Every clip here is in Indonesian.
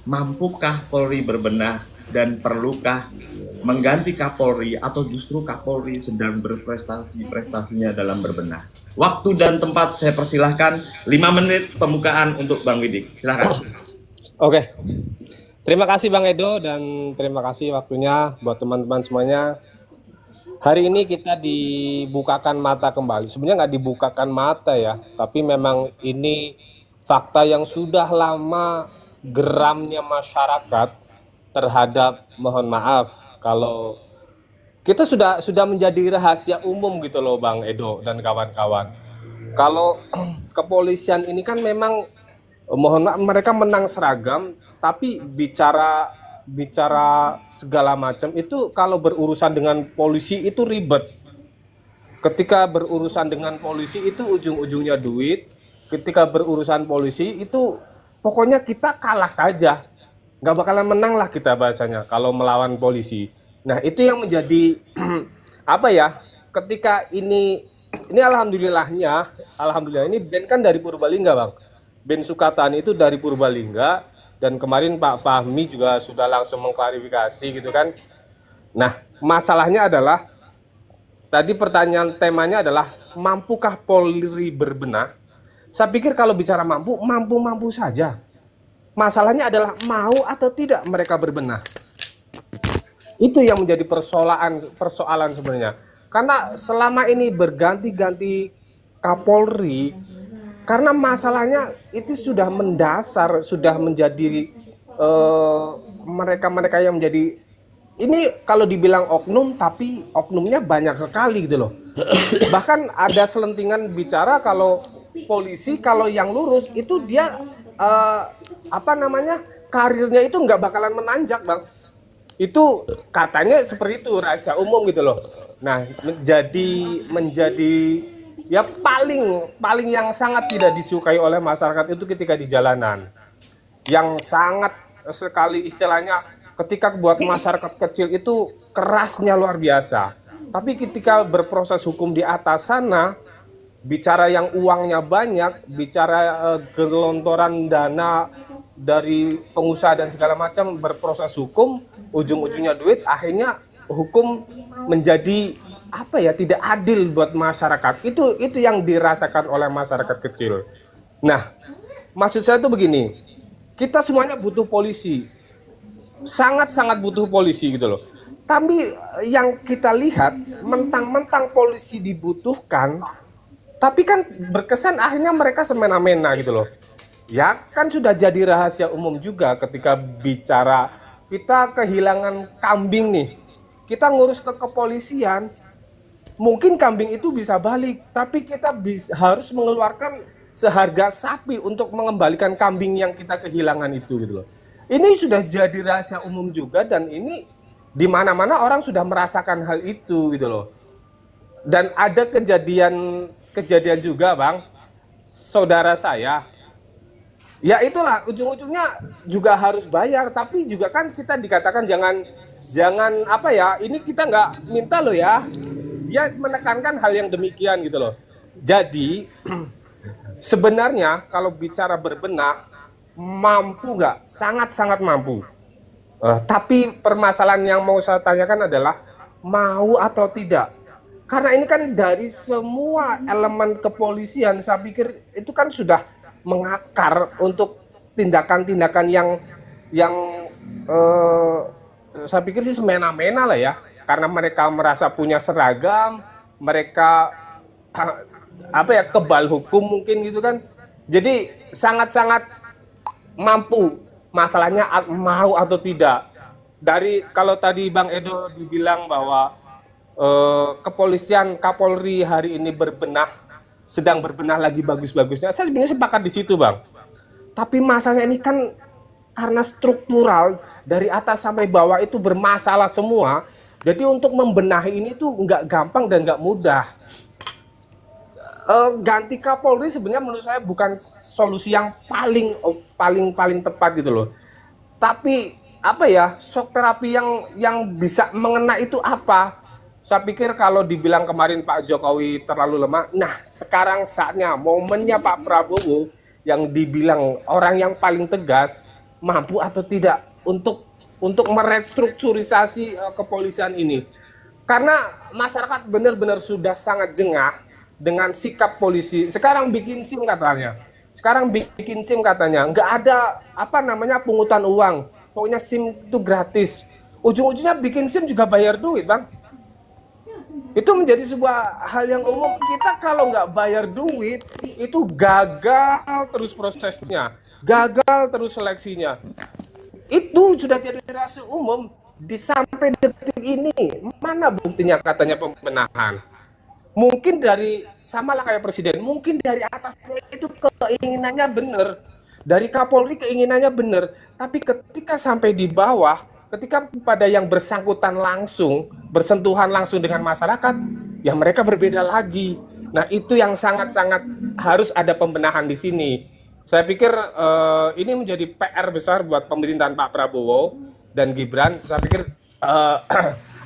Mampukah Polri berbenah dan perlukah mengganti Kapolri atau justru Kapolri sedang berprestasi-prestasinya dalam berbenah? Waktu dan tempat saya persilahkan 5 menit pembukaan untuk Bang Widik. Silakan. Oke, terima kasih Bang Edo dan terima kasih waktunya buat teman-teman semuanya. Hari ini kita dibukakan mata kembali. Sebenarnya nggak dibukakan mata ya, tapi memang ini fakta yang sudah lama geramnya masyarakat terhadap, mohon maaf kalau kita sudah menjadi rahasia umum gitu loh Bang Edo dan kawan-kawan. Kalau kepolisian ini kan memang mohon maaf mereka menang seragam, tapi bicara bicara segala macam itu kalau berurusan dengan polisi itu ribet. Ketika berurusan dengan polisi itu ujung-ujungnya duit. Ketika berurusan polisi itu pokoknya kita kalah saja. Nggak bakalan menang lah kita bahasanya kalau melawan polisi. Nah itu yang menjadi apa ya? Ketika ini alhamdulillah ini band kan dari Purbalingga bang. Band Sukatani itu dari Purbalingga dan kemarin Pak Fahmi juga sudah langsung mengklarifikasi gitu kan. Nah masalahnya adalah tadi pertanyaan temanya adalah mampukah Polri berbenah? Saya pikir kalau bicara mampu saja. Masalahnya adalah mau atau tidak mereka berbenah. Itu yang menjadi persoalan sebenarnya. Karena selama ini berganti-ganti Kapolri, karena masalahnya itu sudah mendasar, sudah menjadi mereka-mereka yang menjadi ini kalau dibilang oknum, tapi oknumnya banyak sekali gitu loh. Bahkan ada selentingan bicara kalau polisi kalau yang lurus itu dia eh, apa namanya karirnya itu nggak bakalan menanjak bang. Itu katanya seperti itu rahasia umum gitu loh. Nah menjadi ya paling paling yang sangat tidak disukai oleh masyarakat itu ketika di jalanan. Yang sangat sekali istilahnya ketika buat masyarakat kecil itu kerasnya luar biasa. Tapi ketika berproses hukum di atas sana, bicara yang uangnya banyak, bicara gelontoran dana dari pengusaha dan segala macam berproses hukum, ujung-ujungnya duit, akhirnya hukum menjadi apa ya tidak adil buat masyarakat. Itu yang dirasakan oleh masyarakat kecil. Nah, maksud saya tuh begini, kita semuanya butuh polisi, sangat-sangat butuh polisi gitu loh. Tapi yang kita lihat mentang-mentang polisi dibutuhkan, tapi kan berkesan akhirnya mereka semena-mena gitu loh. Ya kan sudah jadi rahasia umum juga ketika bicara kita kehilangan kambing nih. Kita ngurus ke kepolisian, mungkin kambing itu bisa balik, tapi kita harus mengeluarkan seharga sapi untuk mengembalikan kambing yang kita kehilangan itu gitu loh. Ini sudah jadi rahasia umum juga dan ini di mana-mana orang sudah merasakan hal itu gitu loh. Dan ada kejadian juga bang, saudara saya, ya itulah ujung-ujungnya juga harus bayar, tapi juga kan kita dikatakan jangan apa ya, ini kita nggak minta loh ya, dia menekankan hal yang demikian gitu loh. Jadi sebenarnya kalau bicara berbenah, mampu nggak? Sangat-sangat mampu. Tapi permasalahan yang mau saya tanyakan adalah mau atau tidak. Karena ini kan dari semua elemen kepolisian, saya pikir itu kan sudah mengakar untuk tindakan-tindakan yang eh, saya pikir sih semena-mena lah ya. Karena mereka merasa punya seragam, mereka apa ya kebal hukum mungkin gitu kan. Jadi sangat-sangat mampu. Masalahnya mau atau tidak. Dari kalau tadi Bang Edo dibilang bahwa kepolisian Kapolri hari ini sedang berbenah lagi bagus-bagusnya. Saya sebenarnya sepakat di situ, Bang. Tapi masalahnya ini kan karena struktural dari atas sampai bawah itu bermasalah semua. Jadi untuk membenahi ini tuh nggak gampang dan nggak mudah. Ganti Kapolri sebenarnya menurut saya bukan solusi yang paling tepat gitu loh. Tapi apa ya shock terapi yang bisa mengena itu apa? Saya pikir kalau dibilang kemarin Pak Jokowi terlalu lemah, nah sekarang saatnya momennya Pak Prabowo yang dibilang orang yang paling tegas, mampu atau tidak untuk merestrukturisasi kepolisian ini. Karena masyarakat benar-benar sudah sangat jengah dengan sikap polisi. Sekarang bikin SIM katanya. Nggak ada apa namanya pungutan uang. Pokoknya SIM itu gratis. Ujung-ujungnya bikin SIM juga bayar duit, Bang. Itu menjadi sebuah hal yang umum. Kita kalau nggak bayar duit, itu gagal terus prosesnya. Gagal terus seleksinya. Itu sudah jadi rahasia umum. Sampai detik ini, mana buktinya katanya pembenahan? Mungkin dari, samalah kayak presiden, mungkin dari atasnya itu keinginannya benar. Dari Kapolri keinginannya benar. Tapi ketika sampai di bawah, ketika pada yang bersangkutan langsung, bersentuhan langsung dengan masyarakat, ya mereka berbeda lagi. Nah, itu yang sangat-sangat harus ada pembenahan di sini. Saya pikir ini menjadi PR besar buat pemerintahan Pak Prabowo dan Gibran. Saya pikir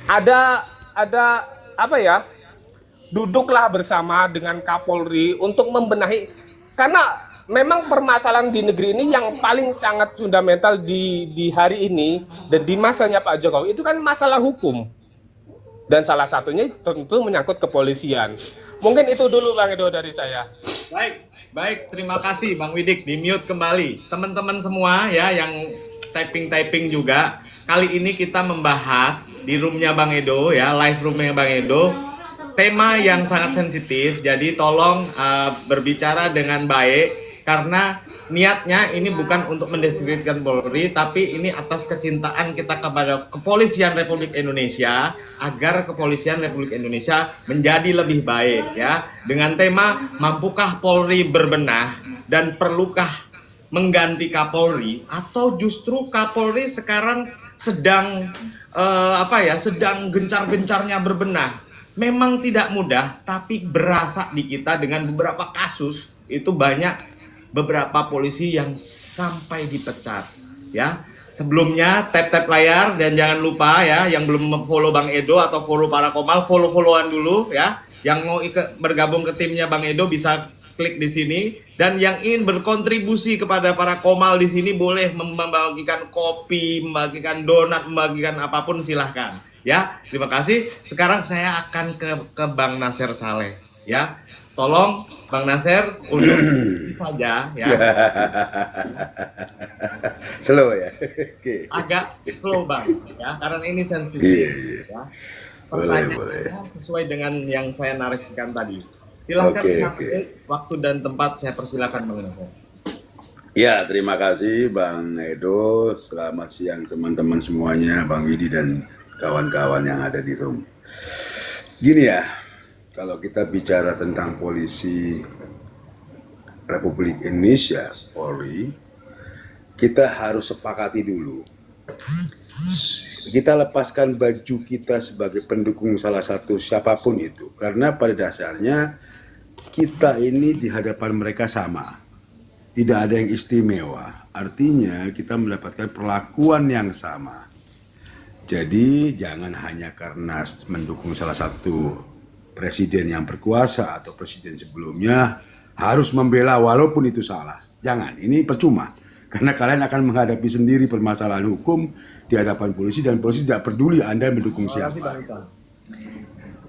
ada apa ya? Duduklah bersama dengan Kapolri untuk membenahi, karena memang permasalahan di negeri ini yang paling sangat fundamental di hari ini dan di masanya Pak Jokowi itu kan masalah hukum. Dan salah satunya tentu menyangkut kepolisian. Mungkin itu dulu Bang Edo dari saya. Baik, terima kasih Bang Widik, di mute kembali. Teman-teman semua ya yang typing juga, kali ini kita membahas di roomnya Bang Edo ya, live roomnya Bang Edo, tema yang sangat sensitif, jadi tolong berbicara dengan baik, karena niatnya ini bukan untuk mendiskreditkan Polri, tapi ini atas kecintaan kita kepada Kepolisian Republik Indonesia, agar Kepolisian Republik Indonesia menjadi lebih baik ya. Dengan tema mampukah Polri berbenah dan perlukah mengganti Kapolri, atau justru Kapolri sekarang sedang sedang gencar-gencarnya berbenah. Memang tidak mudah, tapi berasa di kita dengan beberapa kasus itu banyak beberapa polisi yang sampai dipecat ya. Sebelumnya tap layar, dan jangan lupa ya, yang belum follow Bang Edo atau follow para Komal, followan dulu ya. Yang mau bergabung ke timnya Bang Edo bisa klik di sini, dan yang ingin berkontribusi kepada para Komal di sini boleh membagikan kopi, membagikan donat, membagikan apapun, silahkan ya. Terima kasih. Sekarang saya akan ke Bang Nasir Saleh ya. Tolong Bang Nasir undur saja ya. Slow ya. Agak slow Bang ya, karena ini sensitif ya. Pertanyaannya sesuai dengan yang saya narasikan tadi. Silakan waktu dan tempat saya persilakan Bang Nasir. Ya, terima kasih Bang Edo. Selamat siang teman-teman semuanya, Bang Widi dan kawan-kawan yang ada di room. Gini ya, kalau kita bicara tentang polisi Republik Indonesia, Polri, kita harus sepakati dulu. Kita lepaskan baju kita sebagai pendukung salah satu siapapun itu. Karena pada dasarnya kita ini di hadapan mereka sama. Tidak ada yang istimewa. Artinya kita mendapatkan perlakuan yang sama. Jadi jangan hanya karena mendukung salah satu presiden yang berkuasa atau presiden sebelumnya harus membela walaupun itu salah. Jangan, ini percuma. Karena kalian akan menghadapi sendiri permasalahan hukum di hadapan polisi, dan polisi tidak peduli Anda mendukung siapa.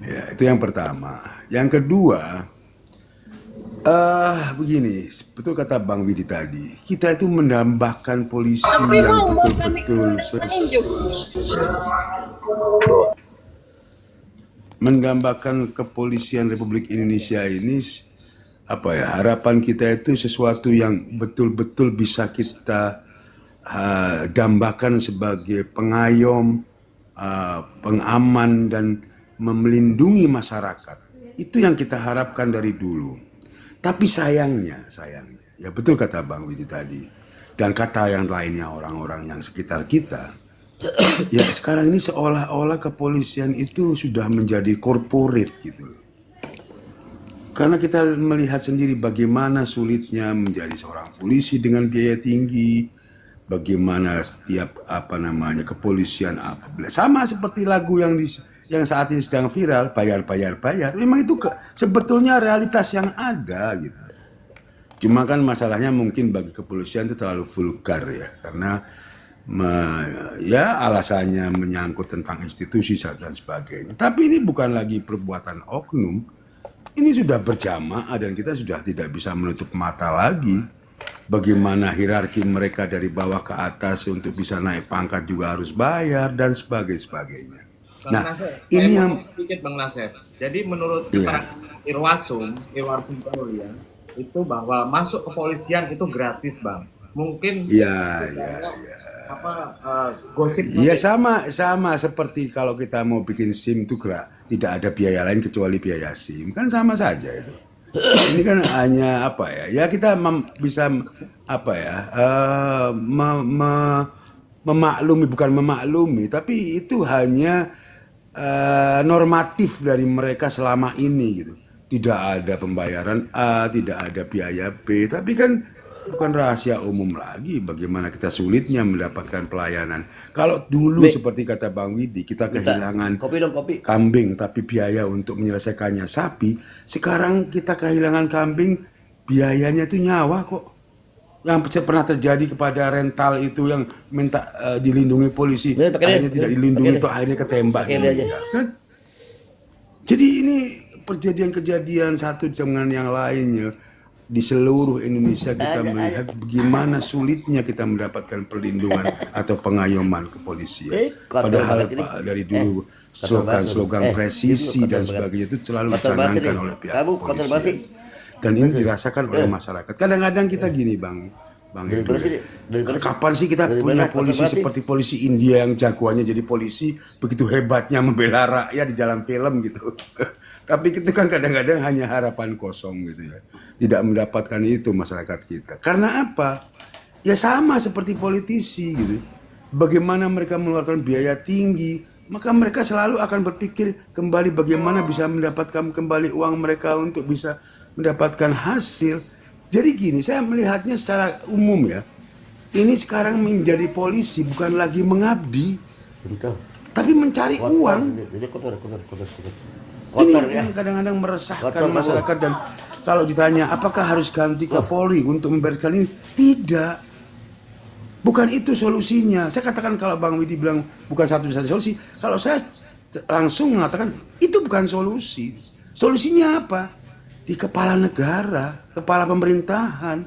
Ya, itu yang pertama. Yang kedua, begini, betul kata Bang Widi tadi, kita itu mendambakan polisi yang betul-betul menggambarkan kepolisian Republik Indonesia ini, apa ya, harapan kita itu sesuatu yang betul-betul bisa kita dambakan sebagai pengayom, pengaman, dan melindungi masyarakat. Itu yang kita harapkan dari dulu. Tapi sayangnya, ya betul kata Bang Widi tadi, dan kata yang lainnya orang-orang yang sekitar kita, ya sekarang ini seolah-olah kepolisian itu sudah menjadi corporate gitu. Karena kita melihat sendiri bagaimana sulitnya menjadi seorang polisi dengan biaya tinggi, bagaimana setiap kepolisian sama seperti lagu yang saat ini sedang viral, bayar. Memang itu sebetulnya realitas yang ada gitu. Cuma kan masalahnya mungkin bagi kepolisian itu terlalu vulgar ya, karena ya alasannya menyangkut tentang institusi dan sebagainya. Tapi ini bukan lagi perbuatan oknum, ini sudah berjamaah dan kita sudah tidak bisa menutup mata lagi. Bagaimana hierarki mereka dari bawah ke atas untuk bisa naik pangkat juga harus bayar dan sebagainya. Bang Nah, Nasir, ini saya yang mau sedikit Bang Nasir. Jadi menurut Iya. Irwasum Polri ya, itu bahwa masuk kepolisian itu gratis, Bang. Mungkin ya apa gosip Iya sama seperti kalau kita mau bikin SIM itu tidak ada biaya lain kecuali biaya SIM, kan sama saja itu. Ini kan hanya apa ya? Ya kita bisa apa ya? Memaklumi, bukan memaklumi, tapi itu hanya normatif dari mereka selama ini gitu. Tidak ada pembayaran A, tidak ada biaya B, tapi kan bukan rahasia umum lagi bagaimana kita sulitnya mendapatkan pelayanan. Kalau dulu seperti kata Bang Widi, kita kehilangan kambing tapi biaya untuk menyelesaikannya sapi. Sekarang kita kehilangan kambing, biayanya itu nyawa kok. Yang pernah terjadi kepada rental itu yang minta dilindungi polisi, akhirnya tidak dilindungi, itu akhirnya ketembak. Kan? Jadi ini kejadian satu dengan yang lainnya. Di seluruh Indonesia kita melihat bagaimana sulitnya kita mendapatkan perlindungan atau pengayoman kepolisian. Padahal dari dulu slogan-slogan presisi dan sebagainya itu selalu dicanangkan oleh pihak kepolisian. Dan ini dirasakan oleh masyarakat. Kadang-kadang kita gini Bang Edo, kapan sih kita punya polisi seperti polisi India yang jagoannya jadi polisi, begitu hebatnya membela rakyat di dalam film gitu. Tapi itu kan kadang-kadang hanya harapan kosong gitu ya. Tidak mendapatkan itu masyarakat kita. Karena apa? Ya sama seperti politisi gitu. Bagaimana mereka mengeluarkan biaya tinggi, maka mereka selalu akan berpikir kembali bagaimana bisa mendapatkan kembali uang mereka untuk bisa mendapatkan hasil. Jadi gini, saya melihatnya secara umum ya. Ini sekarang menjadi polisi bukan lagi mengabdi, tapi mencari uang. Ini yang kadang-kadang meresahkan masyarakat. Dan kalau ditanya apakah harus ganti Kapolri untuk membereskan ini, tidak. Bukan itu solusinya. Saya katakan kalau Bang Widi bilang bukan satu-satunya solusi, kalau saya langsung mengatakan itu bukan solusi. Solusinya apa? Di kepala negara, kepala pemerintahan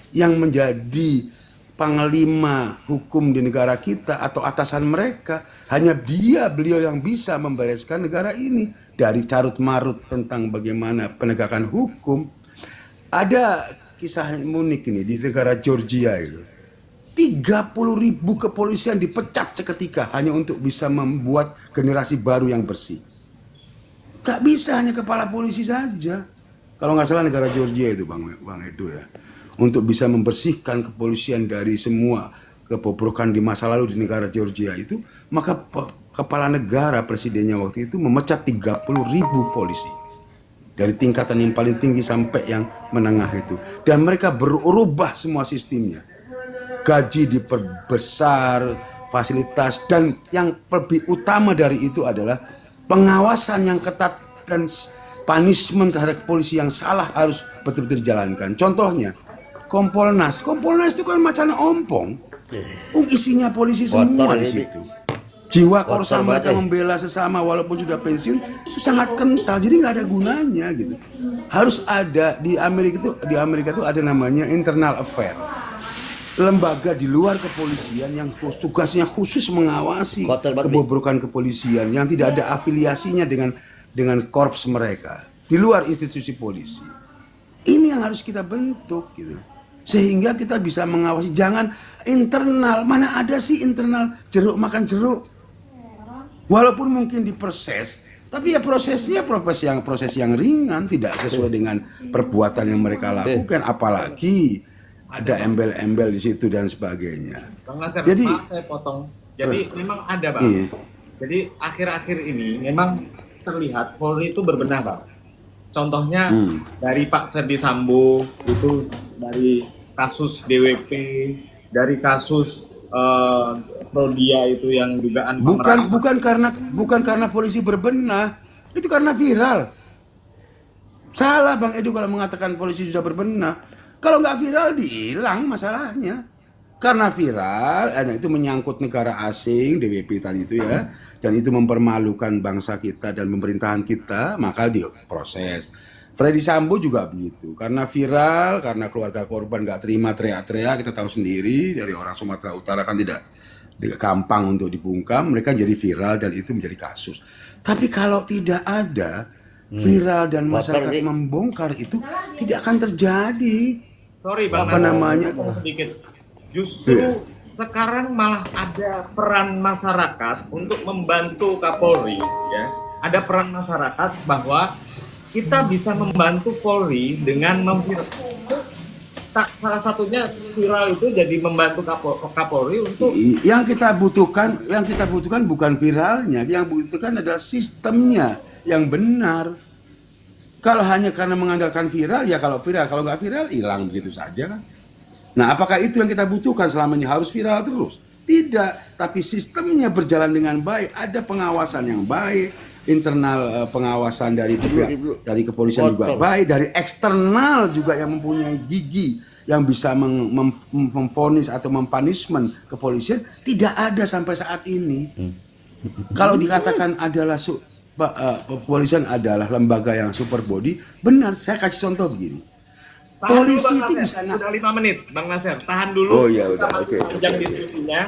yang menjadi panglima hukum di negara kita atau atasan mereka. Hanya beliau yang bisa membereskan negara ini. Dari carut marut tentang bagaimana penegakan hukum. Ada kisah unik ini di negara Georgia itu. 30.000 kepolisian dipecat seketika hanya untuk bisa membuat generasi baru yang bersih. Gak bisa hanya kepala polisi saja. Kalau nggak salah negara Georgia itu Bang Edo ya. Untuk bisa membersihkan kepolisian dari semua kebobrokan di masa lalu di negara Georgia itu, maka kepala negara presidennya waktu itu memecat 30.000 polisi. Dari tingkatan yang paling tinggi sampai yang menengah itu. Dan mereka berubah semua sistemnya. Gaji diperbesar, fasilitas, dan yang lebih utama dari itu adalah pengawasan yang ketat dan punishment terhadap polisi yang salah harus betul-betul dijalankan. Contohnya, Kompolnas itu kan macan ompong. Isinya polisi semua di situ. Jiwa korsa mereka membela sesama walaupun sudah pensiun itu sangat kental, jadi nggak ada gunanya gitu. Harus ada di Amerika itu ada namanya internal affair, lembaga di luar kepolisian yang tugasnya khusus mengawasi kebobrokan kepolisian yang tidak ada afiliasinya dengan korps mereka di luar institusi polisi. Ini yang harus kita bentuk gitu. Sehingga kita bisa mengawasi, jangan internal. Mana ada sih internal jeruk makan jeruk? Walaupun mungkin diproses, tapi ya prosesnya proses yang ringan, tidak sesuai dengan perbuatan yang mereka lakukan, apalagi ada embel-embel di situ dan sebagainya. Bang Nasir, Jadi, maaf saya potong. Jadi memang ada Bang. Iya. Jadi akhir-akhir ini memang terlihat Polri itu berbenah Bang. Contohnya dari Pak Ferdi Sambo itu, dari kasus DWP, dari kasus Prodia itu yang dugaan bukan karena polisi berbenah, itu karena viral. Salah Bang Edu kalau mengatakan polisi sudah berbenah. Kalau nggak viral dihilang masalahnya. Karena viral, itu menyangkut negara asing, DWP tadi itu ya, dan itu mempermalukan bangsa kita dan pemerintahan kita, maka diproses. Freddy Sambo juga begitu, karena viral, karena keluarga korban nggak terima teriak-teriak, kita tahu sendiri dari orang Sumatera Utara kan tidak gampang untuk dibungkam, mereka jadi viral dan itu menjadi kasus. Tapi kalau tidak ada viral dan masyarakat membongkar itu, tidak akan terjadi. Sorry Bang Apa Nasir, namanya? sedikit. Justru sekarang malah ada peran masyarakat untuk membantu Kapolri, ya. Ada peran masyarakat bahwa kita bisa membantu Polri dengan salah satunya viral itu jadi membantu Kapolri untuk yang kita butuhkan bukan viralnya, yang butuhkan adalah sistemnya yang benar. Kalau hanya karena mengandalkan viral, ya kalau nggak viral hilang begitu saja kan. Nah, apakah itu yang kita butuhkan selama ini harus viral terus? Tidak, tapi sistemnya berjalan dengan baik, ada pengawasan yang baik, internal pengawasan dari pihak dari kepolisian juga baik, dari eksternal juga yang mempunyai gigi yang bisa memvonis atau mempunishment kepolisian tidak ada sampai saat ini. Kalau dikatakan adalah kepolisian adalah lembaga yang super body, benar. Saya kasih contoh begini. tahan Polisi dulu, itu Bang bisa Nasir. Udah 5 menit, Bang Nasir. Tahan dulu. Oh iya, kita udah. masih Oke, panjang oke. diskusinya.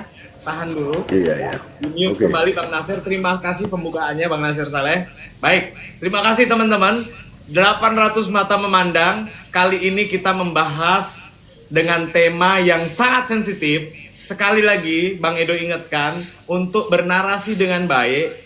Tahan dulu. Iya. Mute Oke. kembali Bang Nasir. Terima kasih pembukaannya Bang Nasir Saleh. Baik, terima kasih teman-teman. 800 mata memandang. Kali ini kita membahas dengan tema yang sangat sensitif. Sekali lagi Bang Edo ingatkan untuk bernarasi dengan baik.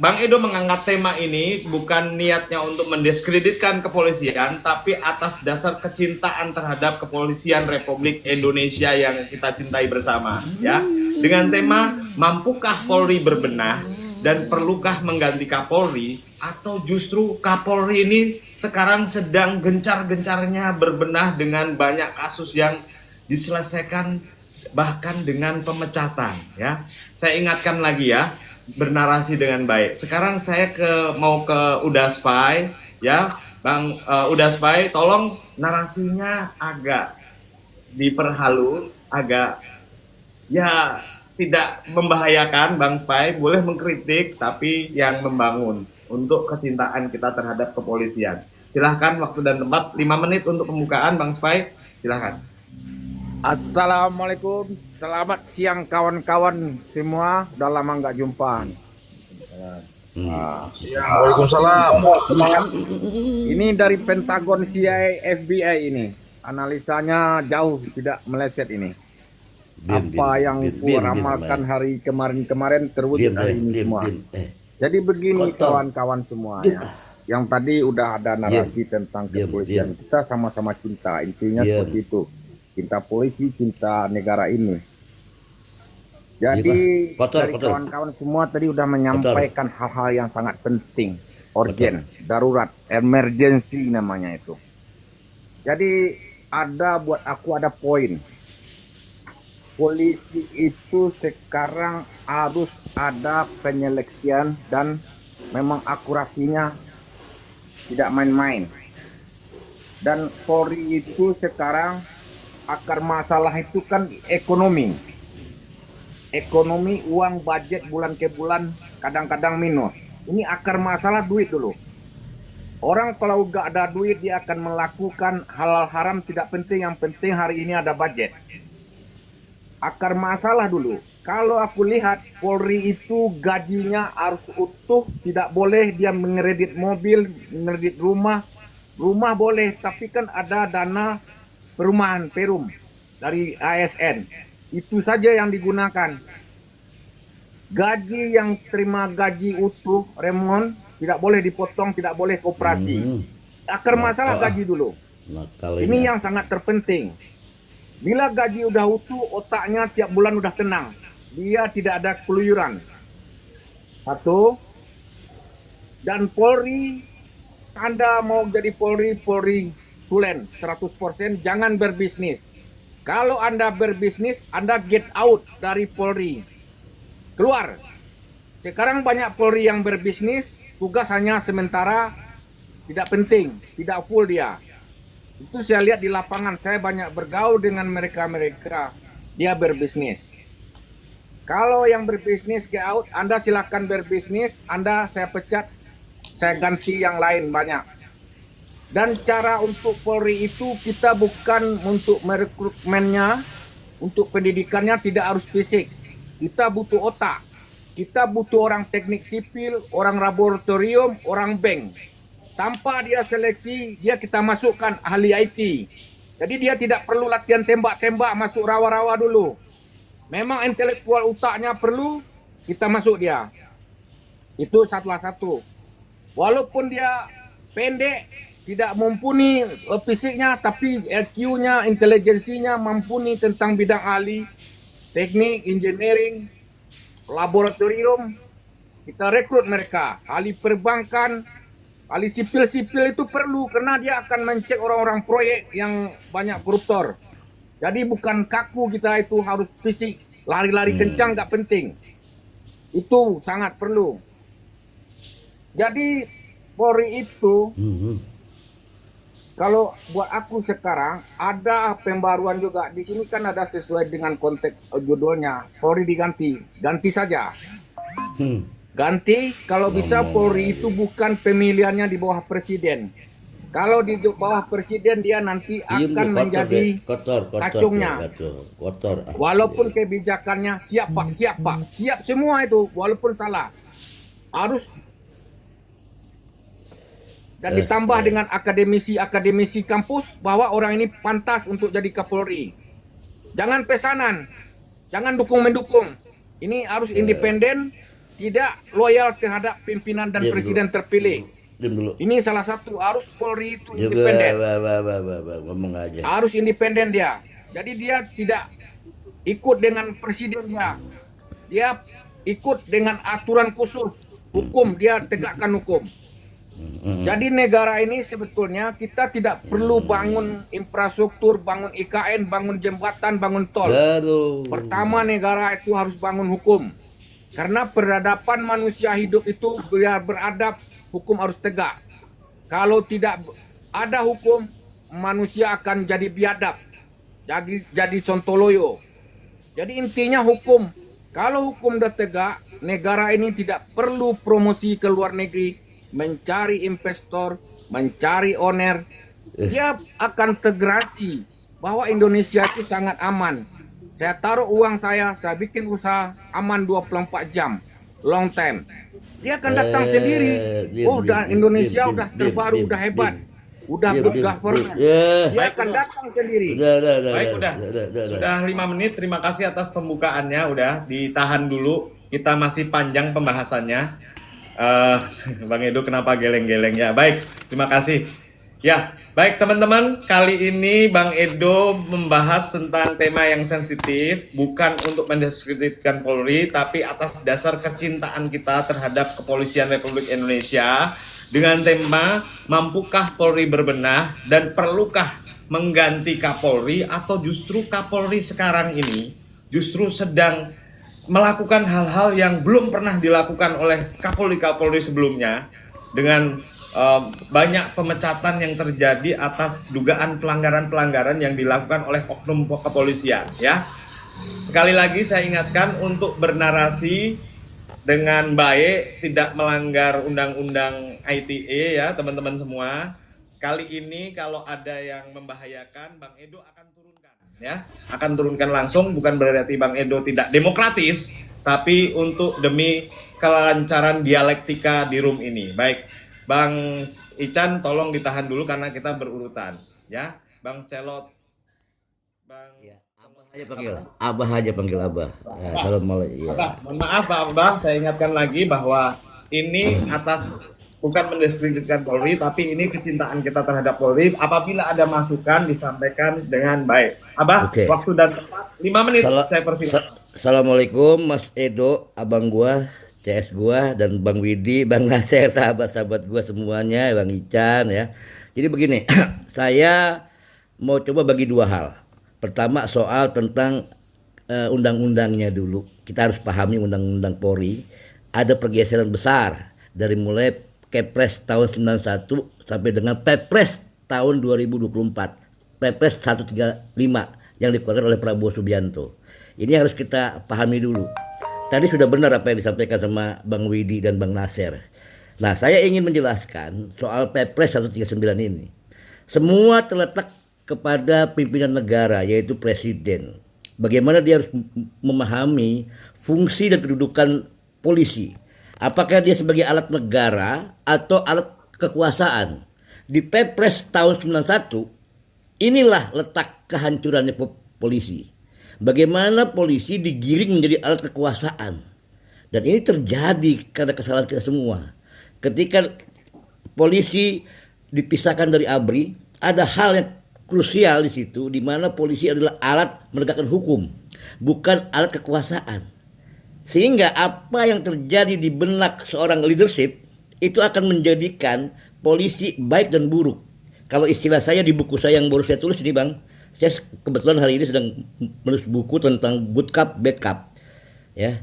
Bang Edo mengangkat tema ini bukan niatnya untuk mendiskreditkan kepolisian, tapi atas dasar kecintaan terhadap kepolisian Republik Indonesia yang kita cintai bersama, ya. Dengan tema mampukah Polri berbenah dan perlukah mengganti Kapolri, atau justru Kapolri ini sekarang sedang gencar-gencarnya berbenah dengan banyak kasus yang diselesaikan bahkan dengan pemecatan, ya. Saya ingatkan lagi ya, bernarasi dengan baik. Sekarang saya mau ke Udaspai, ya, Bang Udaspai, tolong narasinya agak diperhalus, agak ya tidak membahayakan, Bang Spai. Boleh mengkritik, tapi yang membangun untuk kecintaan kita terhadap kepolisian. Silahkan waktu dan tempat 5 menit untuk pembukaan, Bang Spai. Silahkan. Assalamualaikum, selamat siang kawan-kawan semua. Udah lama nggak jumpa. Waalaikumsalam. Ini dari Pentagon, CIA, FBI ini. Analisanya jauh tidak meleset ini. Apa yang ramalkan hari kemarin terwujud hari ini semua. Jadi begini kawan-kawan semua ya. Yang tadi udah ada narasi tentang kepolisian. Kita sama-sama cinta, intinya seperti itu. Cinta polisi, cinta negara ini. Jadi dari kawan-kawan semua tadi udah menyampaikan hal-hal yang sangat penting, urgent, darurat, emergency namanya itu. Jadi buat aku ada poin. Polisi itu sekarang harus ada penyeleksian dan memang akurasinya tidak main-main. Dan Polri itu sekarang akar masalah itu kan ekonomi. Ekonomi, uang, budget bulan ke bulan kadang-kadang minus. Ini akar masalah duit dulu. Orang kalau gak ada duit dia akan melakukan halal haram tidak penting. Yang penting hari ini ada budget. Akar masalah dulu. Kalau aku lihat Polri itu gajinya harus utuh. Tidak boleh dia mengeredit mobil, mengeredit rumah. Rumah boleh tapi kan ada dana perumahan Perum dari ASN itu saja yang digunakan. Gaji yang terima gaji utuh remon tidak boleh dipotong, tidak boleh koperasi. Akar masalah gaji dulu. Ini yang sangat terpenting. Bila gaji udah utuh, otaknya tiap bulan udah tenang. Dia tidak ada keluyuran. Satu. Dan Polri, Anda mau jadi Polri tulen 100%, jangan berbisnis. Kalau Anda berbisnis, Anda get out dari Polri. Keluar. Sekarang banyak Polri yang berbisnis, tugas hanya sementara, tidak penting, tidak full dia. Itu saya lihat di lapangan, saya banyak bergaul dengan mereka-mereka. Dia berbisnis. Kalau yang berbisnis get out, Anda silakan berbisnis, Anda saya pecat, saya ganti yang lain banyak. Dan cara untuk Polri itu kita bukan untuk merekrutmennya, untuk pendidikannya tidak harus fisik. Kita butuh otak. Kita butuh orang teknik sipil, orang laboratorium, orang bank. Tanpa dia seleksi, dia kita masukkan ahli IT. Jadi dia tidak perlu latihan tembak-tembak masuk rawa-rawa dulu. Memang intelektual otaknya perlu, kita masuk dia. Itu salah satu. Walaupun dia pendek, tidak mumpuni fisiknya, tapi IQ-nya, intelijensinya mumpuni tentang bidang ahli, teknik, engineering, laboratorium. Kita rekrut mereka, ahli perbankan, ahli sipil-sipil itu perlu karena dia akan mencek orang-orang proyek yang banyak koruptor. Jadi bukan kaku kita itu harus fisik, lari-lari kencang nggak penting. Itu sangat perlu. Jadi Polri itu kalau buat aku sekarang ada pembaruan juga. Di sini kan ada sesuai dengan konteks judulnya. Polri ganti saja. Ganti, kalau bisa Polri itu bukan pemilihannya di bawah presiden. Kalau di bawah presiden dia nanti akan menjadi kacungnya. Walaupun kebijakannya siap pak, siap semua itu, walaupun salah. Harus dan ditambah dengan akademisi kampus bahwa orang ini pantas untuk jadi Kapolri. Jangan pesanan, jangan dukung-mendukung. Ini harus independen, tidak loyal terhadap pimpinan dan presiden terpilih. Ini salah satu harus Polri itu independen. Harus independen dia. Jadi dia tidak ikut dengan presidennya. Dia ikut dengan aturan khusus hukum, dia tegakkan hukum. Jadi negara ini sebetulnya kita tidak perlu bangun infrastruktur, bangun IKN, bangun jembatan, bangun tol. Pertama negara itu harus bangun hukum. Karena peradaban manusia hidup itu biar beradab, hukum harus tegak. Kalau tidak ada hukum, manusia akan jadi biadab, jadi sontoloyo. Jadi intinya hukum. Kalau hukum sudah tegak, negara ini tidak perlu promosi ke luar negeri, mencari investor, mencari owner. Dia akan integrasi bahwa Indonesia itu sangat aman. Saya taruh uang saya bikin usaha aman 24 jam, long time. Dia akan datang sendiri. Oh, Indonesia udah terbaru, udah hebat, udah good government. Dia akan datang sendiri. Baik, sudah 5 menit. Terima kasih atas pembukaannya. Udah ditahan dulu. Kita masih panjang pembahasannya. Bang Edo kenapa geleng-geleng ya? Baik, terima kasih. Ya, baik teman-teman, kali ini Bang Edo membahas tentang tema yang sensitif, bukan untuk mendiskreditkan Polri, tapi atas dasar kecintaan kita terhadap Kepolisian Republik Indonesia dengan tema mampukah Polri berbenah dan perlukah mengganti Kapolri, atau justru Kapolri sekarang ini justru sedang melakukan hal-hal yang belum pernah dilakukan oleh Kapolri-Kapolri sebelumnya, dengan banyak pemecatan yang terjadi atas dugaan pelanggaran-pelanggaran yang dilakukan oleh oknum kepolisian. Ya, sekali lagi saya ingatkan untuk bernarasi dengan baik, tidak melanggar undang-undang ITE ya teman-teman semua. Kali ini kalau ada yang membahayakan, Bang Edo akan turunkan ya, akan turunkan langsung. Bukan berarti Bang Edo tidak demokratis, tapi untuk demi kelancaran dialektika di room ini. Baik, Bang Ican tolong ditahan dulu karena kita berurutan ya. Bang Celot, Bang ya, Abah aja panggil Abah. Ya, kalau mau ya. Abah, mohon maaf Pak Abah, saya ingatkan lagi bahwa ini atas bukan mendiskreditkan Polri, tapi ini kecintaan kita terhadap Polri. Apabila ada masukan disampaikan dengan baik. Abah, waktu dan tempat 5 menit saya persilakan. Assalamualaikum Mas Edo, abang gua, CS gua, dan Bang Widi, Bang Nasir, sahabat-sahabat gua semuanya, Bang Ican ya. Jadi begini, saya mau coba bagi 2 hal. Pertama soal tentang undang-undangnya dulu. Kita harus pahami undang-undang Polri ada pergeseran besar dari mulai Kepres tahun 91 sampai dengan Perpres tahun 2024, Perpres 135 yang dikeluarkan oleh Prabowo Subianto. Ini harus kita pahami dulu. Tadi sudah benar apa yang disampaikan sama Bang Widi dan Bang Nasir. Nah, saya ingin menjelaskan soal Perpres 139 ini. Semua terletak kepada pimpinan negara, yaitu presiden. Bagaimana dia harus memahami fungsi dan kedudukan polisi. Apakah dia sebagai alat negara atau alat kekuasaan. Di Perpres tahun 91, inilah letak kehancurannya polisi. Bagaimana polisi digiring menjadi alat kekuasaan. Dan ini terjadi karena kesalahan kita semua. Ketika polisi dipisahkan dari ABRI, ada hal yang krusial di situ, di mana polisi adalah alat menegakkan hukum, bukan alat kekuasaan. Sehingga apa yang terjadi di benak seorang leadership itu akan menjadikan polisi baik dan buruk. Kalau istilah saya di buku saya yang baru saya tulis ini Bang, saya kebetulan hari ini sedang menulis buku tentang good cop, bad cop. Ya,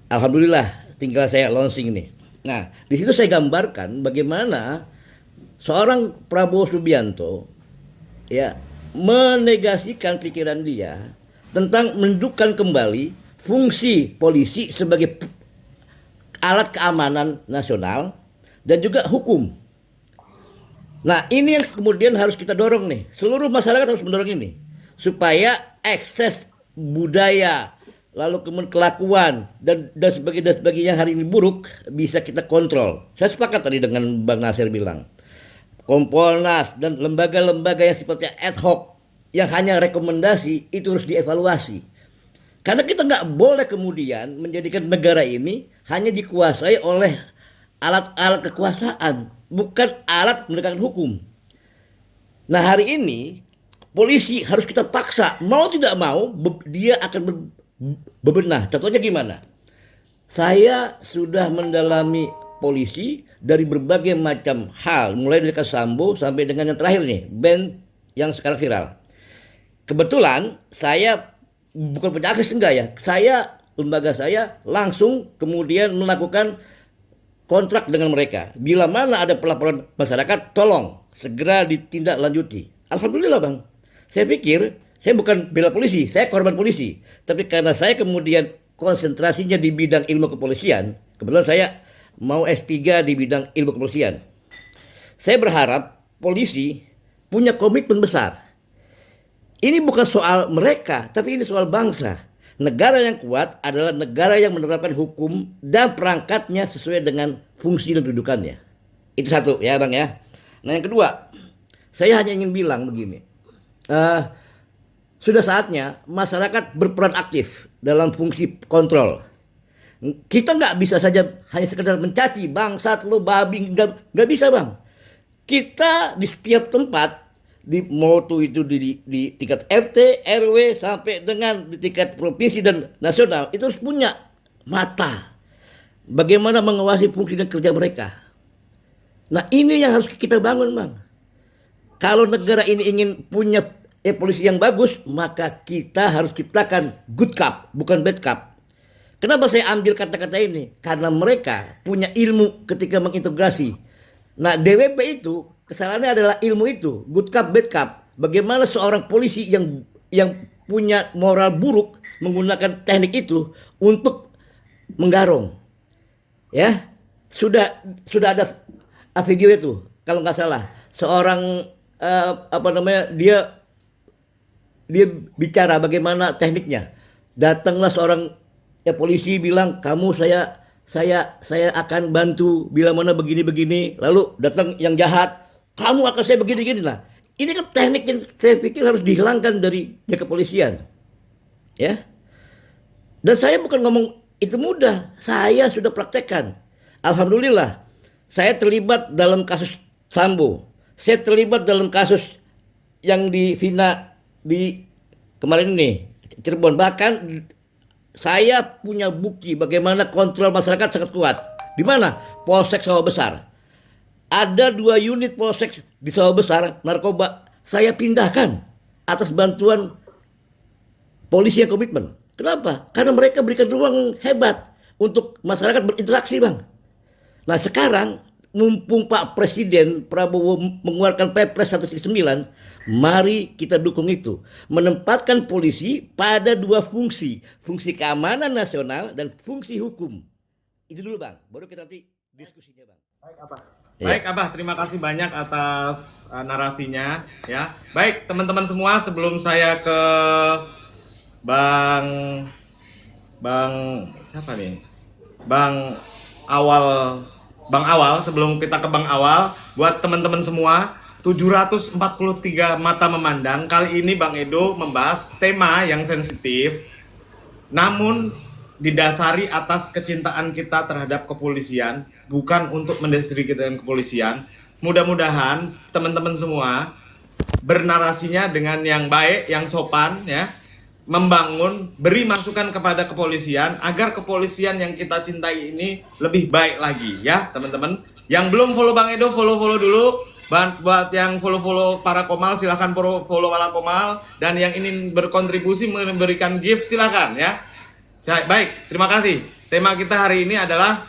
alhamdulillah tinggal saya launching ini. Nah, di situ saya gambarkan bagaimana seorang Prabowo Subianto ya menegasikan pikiran dia tentang menunjukkan kembali fungsi polisi sebagai alat keamanan nasional dan juga hukum. Nah, ini yang kemudian harus kita dorong nih. Seluruh masyarakat harus mendorong ini supaya ekses budaya lalu kemudian kelakuan dan sebagainya hari ini buruk bisa kita kontrol. Saya sepakat tadi dengan Bang Nasir bilang. Kompolnas dan lembaga-lembaga yang sifatnya ad hoc yang hanya rekomendasi itu harus dievaluasi. Karena kita nggak boleh kemudian menjadikan negara ini hanya dikuasai oleh alat-alat kekuasaan, bukan alat menegakkan hukum. Nah, hari ini polisi harus kita paksa, mau tidak mau dia akan bebenah. Contohnya gimana? Saya sudah mendalami polisi dari berbagai macam hal, mulai dari kasus Sambo sampai dengan yang terakhir nih, band yang sekarang viral. Kebetulan saya bukan punya akses enggak ya, lembaga saya langsung kemudian melakukan kontrak dengan mereka. Bila mana ada pelaporan masyarakat, tolong segera ditindaklanjuti. Alhamdulillah Bang, saya pikir saya bukan bela polisi, saya korban polisi. Tapi karena saya kemudian konsentrasinya di bidang ilmu kepolisian, kebetulan saya mau S3 di bidang ilmu kepolisian. Saya berharap polisi punya komitmen besar. Ini bukan soal mereka, tapi ini soal bangsa. Negara yang kuat adalah negara yang menerapkan hukum dan perangkatnya sesuai dengan fungsi dan kedudukannya. Itu satu ya Bang ya. Nah yang kedua, saya hanya ingin bilang begini. Sudah saatnya masyarakat berperan aktif dalam fungsi kontrol. Kita nggak bisa saja hanya sekedar mencaci bangsat lo babi, nggak bisa Bang. Kita di setiap tempat di moto itu di tingkat RT, RW sampai dengan di tingkat provinsi dan nasional itu harus punya mata. Bagaimana mengawasi fungsi dan kerja mereka. Nah ini yang harus kita bangun Bang. Kalau negara ini ingin punya polisi yang bagus, maka kita harus ciptakan good cop, bukan bad cop. Kenapa saya ambil kata-kata ini? Karena mereka punya ilmu ketika mengintegrasi. Nah DWP itu kesalahannya adalah ilmu itu, good cop, bad cop. Bagaimana seorang polisi yang punya moral buruk menggunakan teknik itu untuk menggarong. Ya, sudah ada video itu kalau nggak salah. Seorang dia bicara bagaimana tekniknya. Datanglah seorang polisi bilang, kamu saya akan bantu bila mana begini. Lalu datang yang jahat, kamu akan saya begini. Nah, ini kan teknik yang saya pikir harus dihilangkan dari kepolisian. Ya. Dan saya bukan ngomong itu mudah, saya sudah praktekkan. Alhamdulillah, saya terlibat dalam kasus Sambo. Saya terlibat dalam kasus yang di Vina di kemarin ini, Cirebon. Bahkan saya punya bukti bagaimana kontrol masyarakat sangat kuat. Di mana? Polsek Sawah Besar. Ada 2 unit polsek di Sawah Besar narkoba saya pindahkan atas bantuan polisi yang komitmen. Kenapa? Karena mereka berikan ruang hebat untuk masyarakat berinteraksi Bang. Nah sekarang mumpung Pak Presiden Prabowo mengeluarkan Perpres 139, mari kita dukung itu. Menempatkan polisi pada dua fungsi, fungsi keamanan nasional dan fungsi hukum. Itu dulu Bang, baru kita nanti diskusinya Bang. Baik Abah. Iya. Baik Abah, terima kasih banyak atas narasinya ya. Baik teman-teman semua, sebelum saya ke Bang siapa nih? Bang Awal, sebelum kita ke Bang Awal, buat teman-teman semua, 743 mata memandang. Kali ini Bang Edo membahas tema yang sensitif, namun didasari atas kecintaan kita terhadap kepolisian, bukan untuk mendiskreditkan kepolisian. Mudah-mudahan teman-teman semua bernarasinya dengan yang baik, yang sopan ya, membangun, beri masukan kepada kepolisian agar kepolisian yang kita cintai ini lebih baik lagi ya teman-teman. Yang belum follow Bang Edo, follow dulu. Buat yang follow para Komal, silahkan follow para Komal. Dan yang ingin berkontribusi memberikan gift silahkan ya. Baik, terima kasih. Tema kita hari ini adalah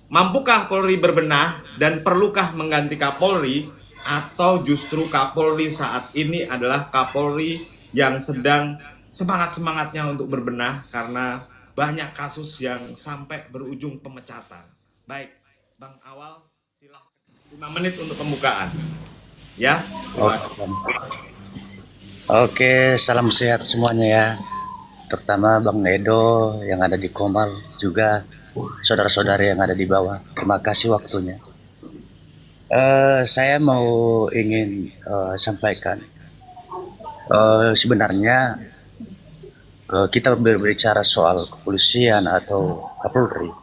mampukah Polri berbenah dan perlukah mengganti Kapolri, atau justru Kapolri saat ini adalah Kapolri yang sedang semangat-semangatnya untuk berbenah karena banyak kasus yang sampai berujung pemecatan. Baik, Bang Awal, silahkan 5 menit untuk pembukaan. Ya. Oke, salam sehat semuanya ya. Terutama Bang Edo yang ada di Komal, juga saudara-saudari yang ada di bawah. Terima kasih waktunya. Saya ingin sampaikan, sebenarnya kita berbicara soal kepolisian atau Kapolri,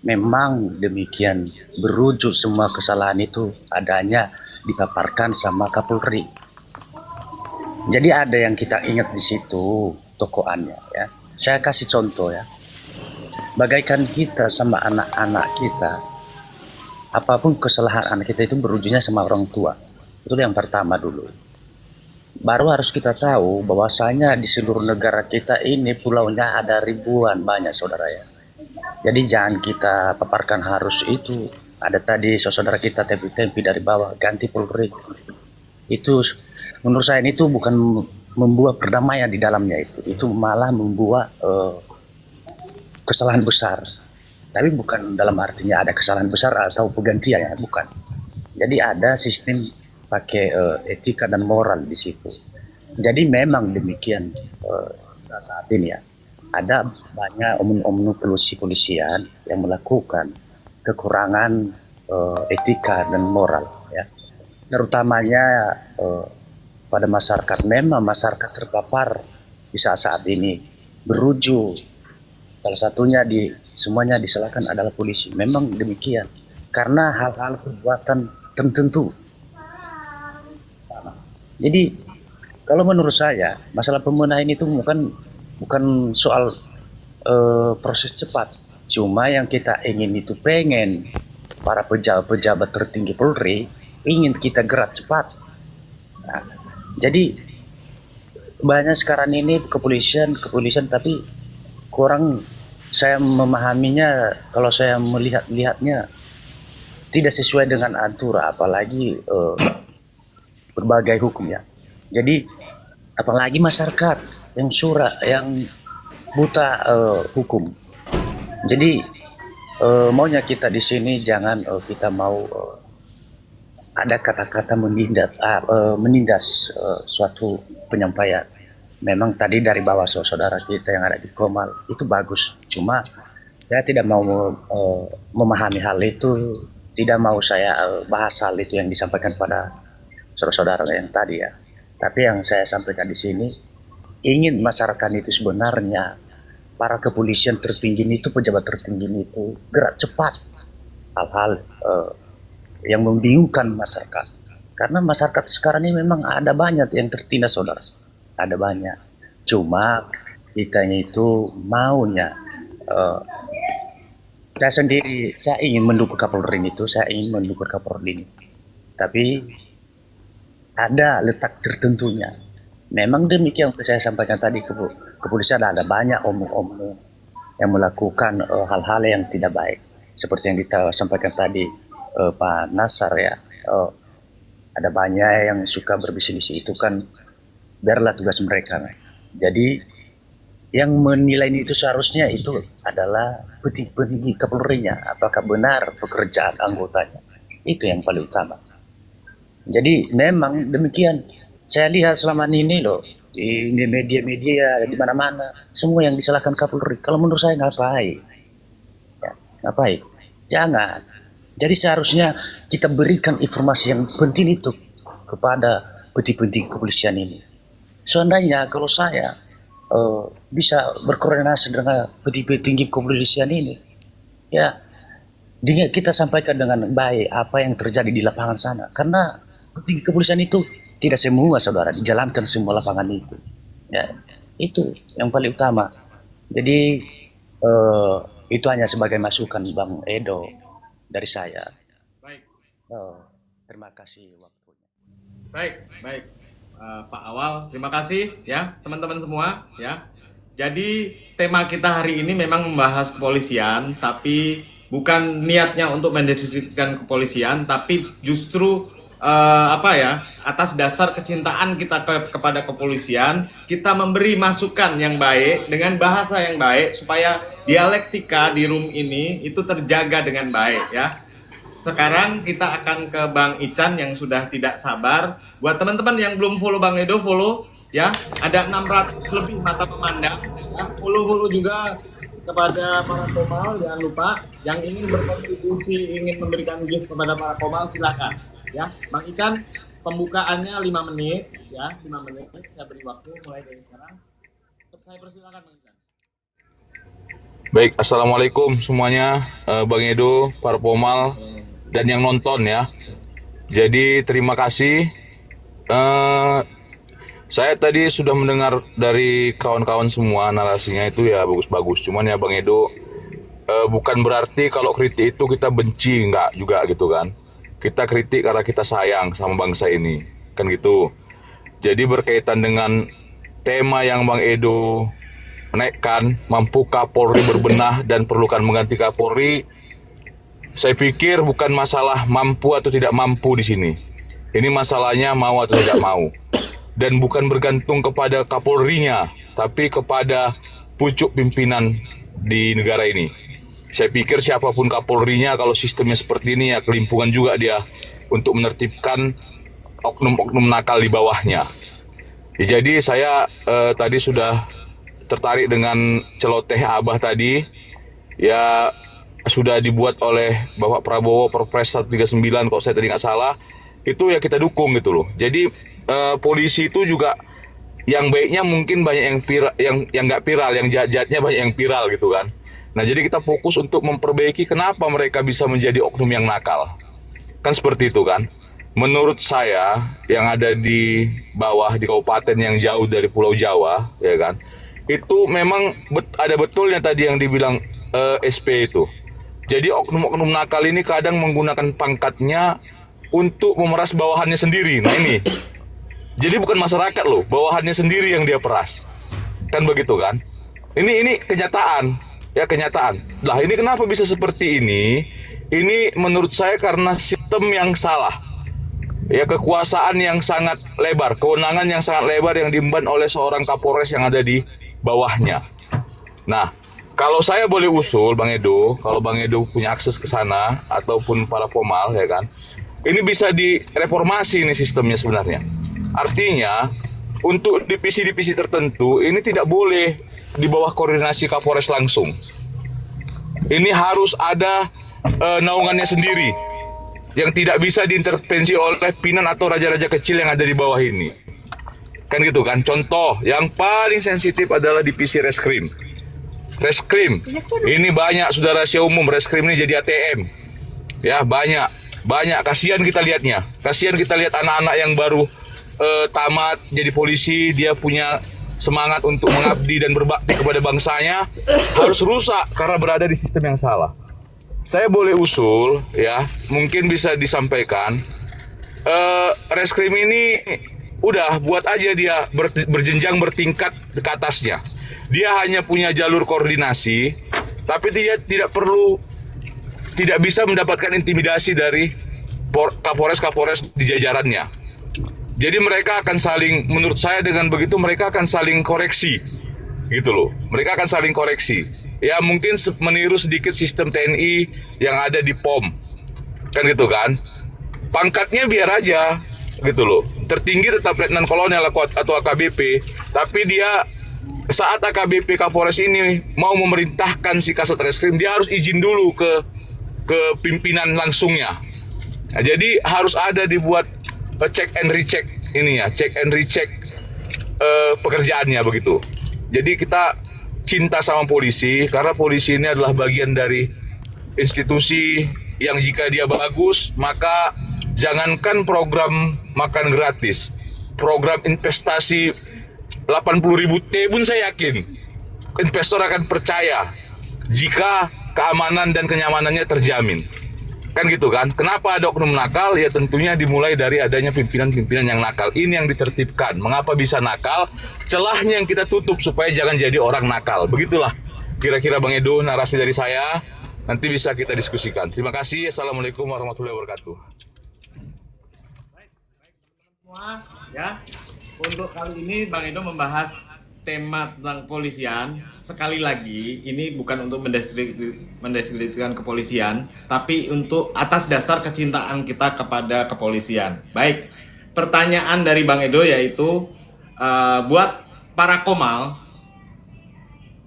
memang demikian berujuk semua kesalahan itu adanya dipaparkan sama Kapolri. Jadi ada yang kita ingat di situ tokoannya ya. Saya kasih contoh ya. Bagaikan kita sama anak-anak kita, apapun kesalahan anak kita itu berujungnya sama orang tua. Itu yang pertama dulu. Baru harus kita tahu bahwasanya di seluruh negara kita ini pulaunya ada ribuan banyak saudara ya. Jadi jangan kita paparkan harus itu. Ada tadi saudara kita tempi-tempi dari bawah ganti Polri. Itu menurut saya itu bukan membuat perdamaian di dalamnya itu malah membuat kesalahan besar. Tapi bukan dalam artinya ada kesalahan besar atau penggantian ya, bukan. Jadi ada sistem pakai etika dan moral di situ. Jadi memang demikian saat ini ya. Ada banyak oknum polisian yang melakukan kekurangan etika dan moral ya. Terutamanya pada masyarakat. Memang masyarakat terpapar di saat ini berujuk salah satunya semuanya disalahkan adalah polisi. Memang demikian karena hal-hal perbuatan tertentu. Jadi kalau menurut saya masalah pembenahan itu bukan soal proses cepat. Cuma yang kita ingin itu pengen para pejabat tertinggi Polri ingin kita gerak cepat. Nah, jadi banyak sekarang ini kepolisian tapi kurang saya memahaminya. Kalau saya melihatnya tidak sesuai dengan aturan, apalagi berbagai hukum ya. Jadi apalagi masyarakat yang yang buta hukum. Jadi maunya kita di sini jangan kita mau ada kata-kata menindas suatu penyampaian. Memang tadi dari bawah saudara kita yang ada di Komal itu bagus. Cuma saya tidak mau memahami hal itu, tidak mau saya bahas hal itu yang disampaikan pada saudara-saudara yang tadi ya. Tapi yang saya sampaikan di sini, ingin masyarakat itu sebenarnya para kepolisian tertinggi itu, pejabat tertinggi itu gerak cepat hal-hal yang membingungkan masyarakat. Karena masyarakat sekarang ini memang ada banyak yang tertindas saudara, ada banyak. Cuma kitanya itu maunya, saya sendiri saya ingin mendukung Kapolri itu, tapi ada letak tertentunya. Memang demikian yang saya sampaikan tadi, kepolisian ada banyak omong-omong yang melakukan hal-hal yang tidak baik. Seperti yang kita sampaikan tadi, Pak Nasar ya, ada banyak yang suka berbisnis itu kan, biarlah tugas mereka. Jadi yang menilai itu seharusnya itu adalah petinggi Kapolri-nya, apakah benar pekerjaan anggotanya. Itu yang paling utama. Jadi memang demikian. Saya lihat selama ini loh, di media-media, di mana-mana, semua yang disalahkan Kapolri. Kalau menurut saya nggak baik. Ya, nggak baik. Jangan. Jadi seharusnya kita berikan informasi yang penting itu kepada petinggi kepolisian ini. Seandainya kalau saya bisa berkoordinasi dengan petinggi kepolisian ini, ya kita sampaikan dengan baik apa yang terjadi di lapangan sana. Karena petinggi kepolisian itu tidak semua saudara dijalankan semua lapangan itu. Ya, itu yang paling utama. Jadi itu hanya sebagai masukan Bang Edo dari saya. Baik. Terima kasih waktunya. Baik. Pak Awal, terima kasih ya teman-teman semua ya. Jadi tema kita hari ini memang membahas kepolisian, tapi bukan niatnya untuk mendeskripsikan kepolisian, tapi justru atas dasar kecintaan kita kepada kepolisian, kita memberi masukan yang baik dengan bahasa yang baik supaya dialektika di room ini itu terjaga dengan baik ya. Sekarang kita akan ke Bang Ican yang sudah tidak sabar. Buat teman-teman yang belum follow Bang Edo, follow ya. Ada 600 lebih mata memandang ya. Follow juga kepada para komal, jangan lupa. Yang ingin berkontribusi, ingin memberikan gift kepada para komal, silakan ya. Bang Ican, pembukaannya 5 menit ya, 5 menit. Saya beri waktu mulai dari sekarang. Saya persilakan Bang Ican. Baik, assalamualaikum semuanya, Bang Edo, para pomal, dan yang nonton ya. Jadi terima kasih. Saya tadi sudah mendengar dari kawan-kawan semua narasinya itu ya bagus-bagus. Cuman ya Bang Edo, bukan berarti kalau kritik itu kita benci, enggak juga gitu kan. Kita kritik karena kita sayang sama bangsa ini, kan gitu. Jadi berkaitan dengan tema yang Bang Edo naikkan, mampu Kapolri berbenah dan perlukan mengganti Kapolri, saya pikir bukan masalah mampu atau tidak mampu di sini. Ini masalahnya mau atau tidak mau. Dan bukan bergantung kepada Kapolrinya, tapi kepada pucuk pimpinan di negara ini. Saya pikir siapapun Kapolrinya, kalau sistemnya seperti ini ya kelimpungan juga dia untuk menertibkan oknum-oknum nakal di bawahnya. Ya, jadi saya tadi sudah tertarik dengan celoteh Abah tadi, ya sudah dibuat oleh Bapak Prabowo Perpres 139 kalau saya tadi nggak salah, itu ya kita dukung gitu loh. Jadi polisi itu juga yang baiknya mungkin banyak yang viral, yang nggak viral, yang jahat-jahatnya banyak yang viral gitu kan. Nah jadi kita fokus untuk memperbaiki kenapa mereka bisa menjadi oknum yang nakal, kan seperti itu kan. Menurut saya yang ada di bawah di kabupaten yang jauh dari Pulau Jawa, ya kan, itu memang ada betulnya tadi yang dibilang SP itu. Jadi oknum-oknum nakal ini kadang menggunakan pangkatnya untuk memeras bawahannya sendiri. Nah ini, jadi bukan masyarakat loh, bawahannya sendiri yang dia peras, kan begitu kan? Ini kenyataan, ya kenyataan. Lah ini kenapa bisa seperti ini? Ini menurut saya karena sistem yang salah. Ya kekuasaan yang sangat lebar, kewenangan yang sangat lebar yang diemban oleh seorang Kapolres yang ada di bawahnya. Nah, kalau saya boleh usul Bang Edo, kalau Bang Edo punya akses ke sana ataupun para pomal ya kan, ini bisa direformasi ini sistemnya sebenarnya. Artinya untuk divisi-divisi tertentu ini tidak boleh di bawah koordinasi Kapolres langsung. Ini harus ada naungannya sendiri yang tidak bisa diintervensi oleh pimpinan atau raja-raja kecil yang ada di bawah ini. Kan gitu kan. Contoh yang paling sensitif adalah divisi reskrim. Reskrim ini banyak sudah rahasia umum, reskrim ini jadi ATM ya, banyak kasihan kita lihatnya, kasihan kita lihat anak-anak yang baru tamat jadi polisi, dia punya semangat untuk mengabdi dan berbakti kepada bangsanya harus rusak karena berada di sistem yang salah. Saya boleh usul ya, mungkin bisa disampaikan, reskrim ini udah buat aja dia berjenjang bertingkat ke atasnya. Dia hanya punya jalur koordinasi, tapi dia tidak perlu tidak bisa mendapatkan intimidasi dari Kapolres di jajarannya. Jadi mereka akan saling, menurut saya dengan begitu mereka akan saling koreksi, gitu loh. Mereka akan saling koreksi. Ya mungkin meniru sedikit sistem TNI yang ada di POM, kan gitu kan. Pangkatnya biar aja, gitu loh. Tertinggi tetap Letnan Kolonel atau AKBP, tapi dia saat AKBP Kapolres ini mau memerintahkan si Kasat Reskrim, dia harus izin dulu ke pimpinan langsungnya. Nah, jadi harus ada dibuat check and recheck ini ya, check and recheck pekerjaannya begitu. Jadi kita cinta sama polisi karena polisi ini adalah bagian dari institusi yang jika dia bagus maka jangankan program makan gratis, program investasi 80.000 T pun saya yakin investor akan percaya jika keamanan dan kenyamanannya terjamin. Kan gitu kan? Kenapa ada oknum nakal? Ya tentunya dimulai dari adanya pimpinan-pimpinan yang nakal. Ini yang ditertibkan. Mengapa bisa nakal? Celahnya yang kita tutup supaya jangan jadi orang nakal. Begitulah kira-kira Bang Edo narasi dari saya. Nanti bisa kita diskusikan. Terima kasih. Assalamualaikum warahmatullahi wabarakatuh. Semua ya, untuk kali ini Bang Edo membahas tema tentang kepolisian. Sekali lagi, ini bukan untuk mendiskreditkan kepolisian, tapi untuk atas dasar kecintaan kita kepada kepolisian. Baik, pertanyaan dari Bang Edo yaitu buat para Komal,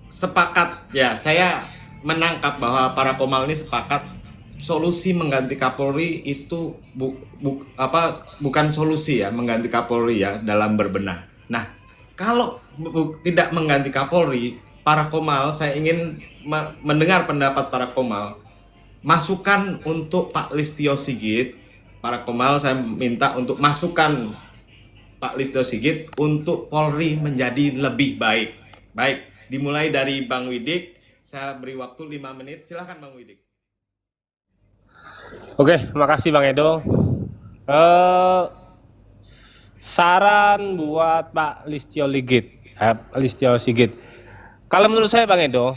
sepakat ya, saya menangkap bahwa para Komal ini sepakat solusi mengganti Kapolri itu bukan solusi ya, mengganti Kapolri ya dalam berbenah. Nah, kalau tidak mengganti Kapolri, para Komal, saya ingin mendengar pendapat para Komal. Masukan untuk Pak Listio Sigit, para Komal saya minta untuk masukan Pak Listio Sigit untuk Polri menjadi lebih baik. Baik, dimulai dari Bang Widik, saya beri waktu 5 menit, silahkan Bang Widik. Oke, makasih Bang Edo. Saran buat Pak Listio Sigit. Kalau menurut saya Bang Edo,